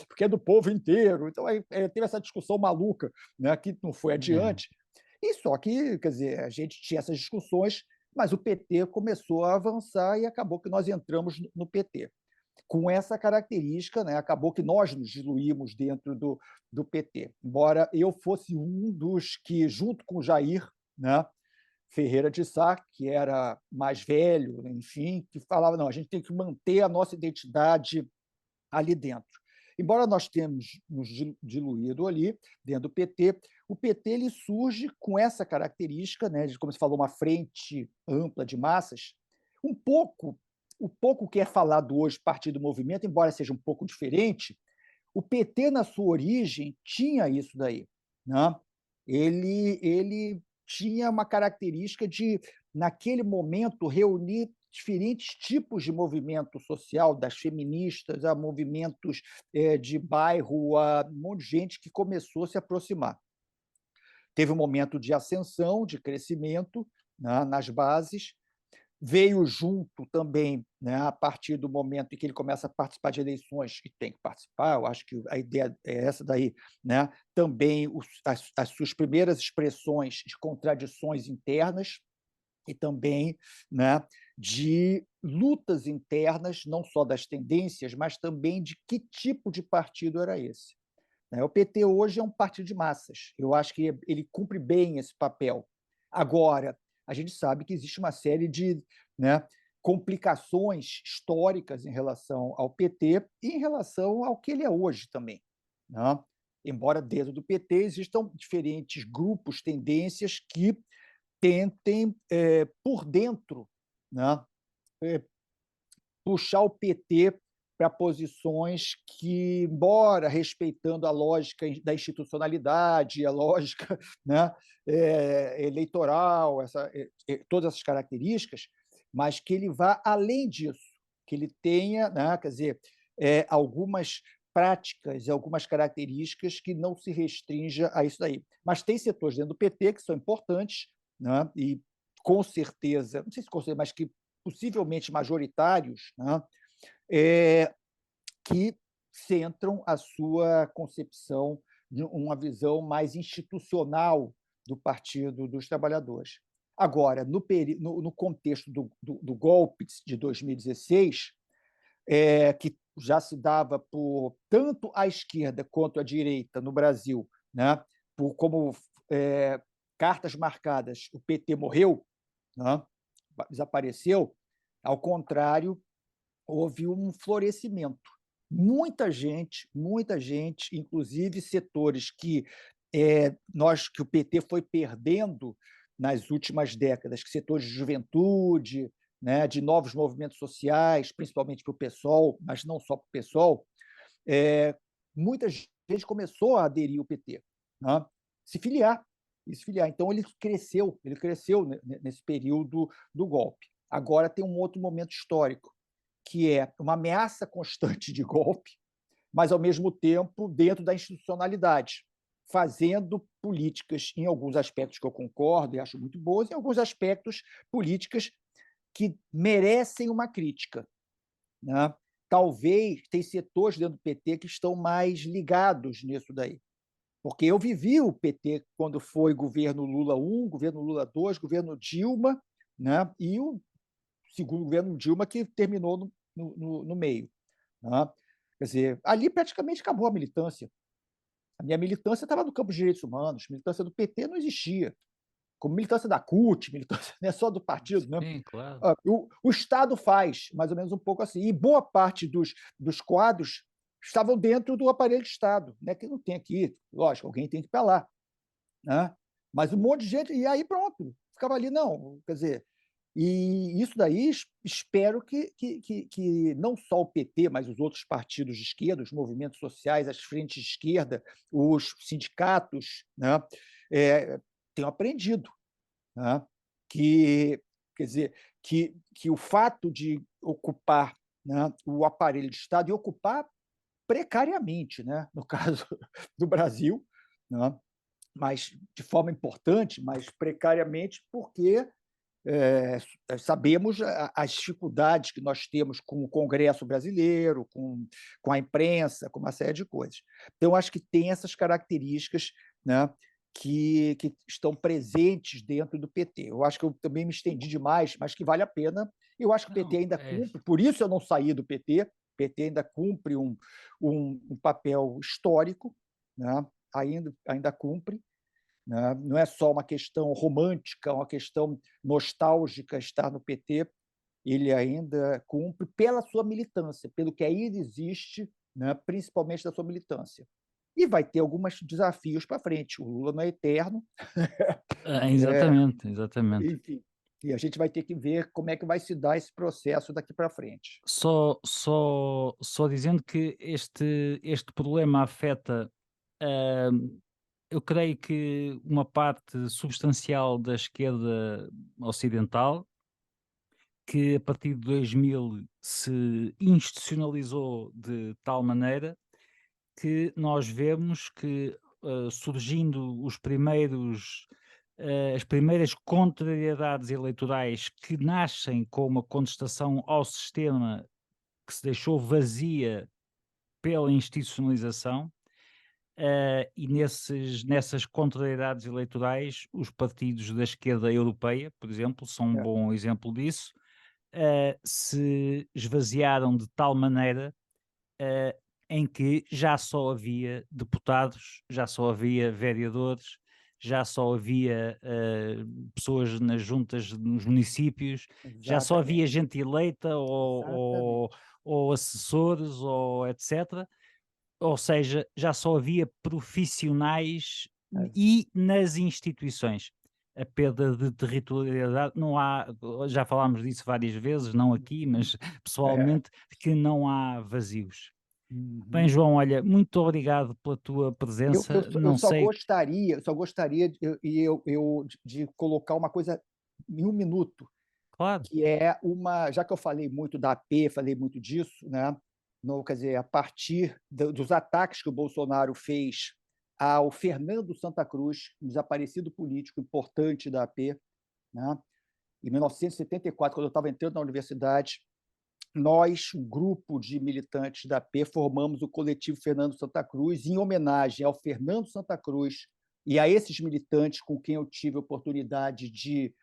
porque é do povo inteiro. Então, teve essa discussão maluca, né, que não foi adiante. E só que, quer dizer, a gente tinha essas discussões, mas o PT começou a avançar e acabou que nós entramos no PT. Com essa característica, né, acabou que nós nos diluímos dentro do PT. Embora eu fosse um dos que, junto com o Jair, né, Ferreira de Sá, que era mais velho, enfim, que falava, não, a gente tem que manter a nossa identidade ali dentro. Embora nós tenhamos nos diluído ali, dentro do PT, o PT ele surge com essa característica, né, de, como se falou, uma frente ampla de massas, o pouco que é falado hoje Partido Movimento, embora seja um pouco diferente, o PT, na sua origem, tinha isso daí. Né? Ele tinha uma característica de, naquele momento, reunir diferentes tipos de movimento social, das feministas a movimentos de bairro, a um monte de gente que começou a se aproximar. Teve um momento de ascensão, de crescimento, né, nas bases, veio junto também, né, a partir do momento em que ele começa a participar de eleições, e tem que participar, eu acho que a ideia é essa daí, né, também as suas primeiras expressões de contradições internas e também, né, de lutas internas, não só das tendências, mas também de que tipo de partido era esse. O PT hoje é um partido de massas, eu acho que ele cumpre bem esse papel. Agora, a gente sabe que existe uma série de, né, complicações históricas em relação ao PT e em relação ao que ele é hoje também. Né? Embora dentro do PT existam diferentes grupos, tendências que tentem, por dentro, né, puxar o PT para posições que, embora respeitando a lógica da institucionalidade, a lógica, né, eleitoral, todas essas características, mas que ele vá além disso, que ele tenha, né, quer dizer, algumas práticas e algumas características que não se restrinja a isso daí. Mas tem setores dentro do PT que são importantes, né, e com certeza, não sei se com certeza, mas que possivelmente majoritários, né, que centram a sua concepção de uma visão mais institucional do Partido dos Trabalhadores. Agora, no contexto do golpe de 2016, que já se dava por tanto a esquerda quanto a direita no Brasil, né, como cartas marcadas, o PT morreu, né, desapareceu, ao contrário, houve um florescimento. Muita gente, inclusive setores que que o PT foi perdendo nas últimas décadas, que setores de juventude, né, de novos movimentos sociais, principalmente para o PSOL, mas não só para o PSOL, muita gente começou a aderir ao PT, né, se filiar, se filiar. Então ele cresceu nesse período do golpe. Agora tem um outro momento histórico, que é uma ameaça constante de golpe, mas, ao mesmo tempo, dentro da institucionalidade, fazendo políticas, em alguns aspectos que eu concordo e acho muito boas, em alguns aspectos, políticas que merecem uma crítica, né? Talvez tem setores dentro do PT que estão mais ligados nisso daí, porque eu vivi o PT quando foi governo Lula I, governo Lula II, governo Dilma, né? E o segundo governo Dilma, que terminou no meio, né? Quer dizer, ali praticamente acabou a militância. A minha militância estava no campo de direitos humanos, a militância do PT não existia, como militância da CUT, militância não é só do partido, né? Sim, claro. O Estado faz mais ou menos um pouco assim, e boa parte dos quadros estavam dentro do aparelho de Estado, né? Que não tem aqui, lógico, alguém tem que ir para lá, né? Mas um monte de gente, e aí pronto, ficava ali, não, quer dizer, e isso daí espero que não só o PT, mas os outros partidos de esquerda, os movimentos sociais, as frentes de esquerda, os sindicatos, né, tenham aprendido, né, que, quer dizer, que o fato de ocupar, né, o aparelho de Estado, e ocupar precariamente, né, no caso do Brasil, né, mas de forma importante, mas precariamente, porque sabemos as dificuldades que nós temos com o Congresso brasileiro, com a imprensa, com uma série de coisas. Então, acho que tem essas características, né, que estão presentes dentro do PT. Eu acho que eu também me estendi demais, mas que vale a pena. Eu acho que o PT Não, ainda é. cumpre, por isso eu não saí do PT. O PT ainda cumpre um papel histórico, né, ainda cumpre, né? Não é só uma questão romântica, uma questão nostálgica estar no PT, ele ainda cumpre pela sua militância, pelo que ainda existe, né, principalmente da sua militância. E vai ter alguns desafios para frente. O Lula não é eterno, Exatamente, exatamente. enfim. E a gente vai ter que ver como é que vai se dar esse processo daqui para frente. Só dizendo que este problema afeta, ah, eu creio que uma parte substancial da esquerda ocidental, que a partir de 2000 se institucionalizou de tal maneira que nós vemos que, surgindo as primeiras contrariedades eleitorais que nascem com uma contestação ao sistema que se deixou vazia pela institucionalização, e nessas contrariedades eleitorais, os partidos da esquerda europeia, por exemplo, são um É, bom exemplo disso, se esvaziaram de tal maneira eh, em que já só havia deputados, já só havia vereadores, já só havia pessoas nas juntas nos municípios, já só havia exatamente, gente eleita exatamente. ou assessores ou etc. Ou seja, já só havia profissionais É, e nas instituições. a perda de territorialidade. Não há, já falámos disso várias vezes, não aqui, mas É. pessoalmente, que não há vazios. Bem, Uhum. João, olha, muito obrigado pela tua presença. Eu Não só sei, gostaria de colocar uma coisa em um minuto, claro, que é uma, já que eu falei muito da AP, falei muito disso, né? No, quer dizer, a partir dos ataques que o Bolsonaro fez ao Fernando Santa Cruz, um desaparecido político importante da AP, né? Em 1974, quando eu estava entrando na universidade, nós, um grupo de militantes da AP, formamos o coletivo Fernando Santa Cruz, em homenagem ao Fernando Santa Cruz e a esses militantes com quem eu tive a oportunidade de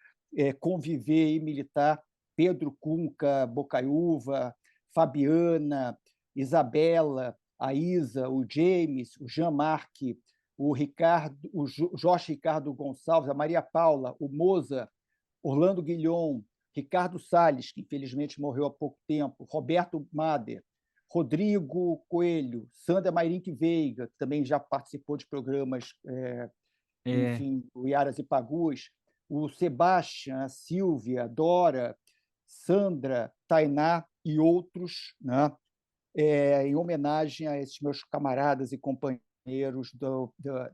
conviver e militar: Pedro Cunca, Bocaiúva, Fabiana, Isabela, a Isa, o James, o Jean-Marc, o Ricardo, o Jorge Ricardo Gonçalves, a Maria Paula, o Moza, Orlando Guilhom, Ricardo Salles, que infelizmente morreu há pouco tempo, Roberto Mader, Rodrigo Coelho, Sandra Mairink Veiga, que também já participou de programas, é, enfim, o Iaras e Pagus, o Sebastião, a Silvia, a Dora, Sandra, Tainá e outros, né? Em homenagem a esses meus camaradas e companheiros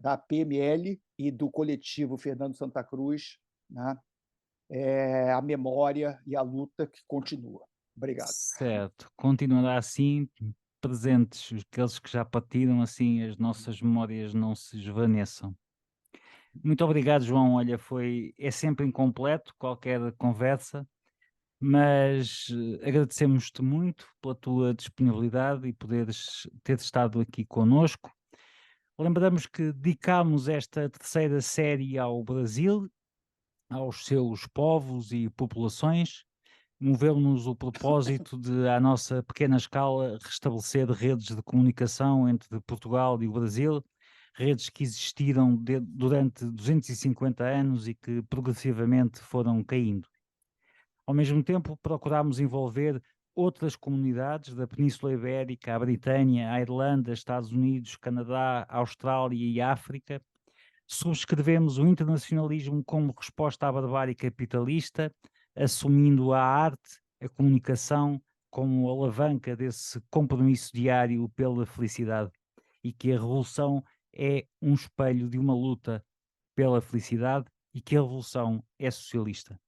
da PML e do coletivo Fernando Santa Cruz, né? A memória e a luta que continua. Obrigado. certo. Continuará assim, presentes aqueles que já partiram, assim as nossas memórias não se esvaneçam. Muito obrigado, João. Olha, é sempre incompleto qualquer conversa, mas agradecemos-te muito pela tua disponibilidade e poderes ter estado aqui conosco. Lembramos que dedicamos esta terceira série ao Brasil, aos seus povos e populações. Moveu-nos o propósito de, à nossa pequena escala, restabelecer redes de comunicação entre Portugal e o Brasil, redes que existiram durante 250 anos e que progressivamente foram caindo. Ao mesmo tempo, procurámos envolver outras comunidades da Península Ibérica, a Britânia, a Irlanda, Estados Unidos, Canadá, Austrália e África. Subscrevemos o internacionalismo como resposta à barbárie capitalista, assumindo a arte, a comunicação como alavanca desse compromisso diário pela felicidade, e que a revolução é um espelho de uma luta pela felicidade e que a revolução é socialista.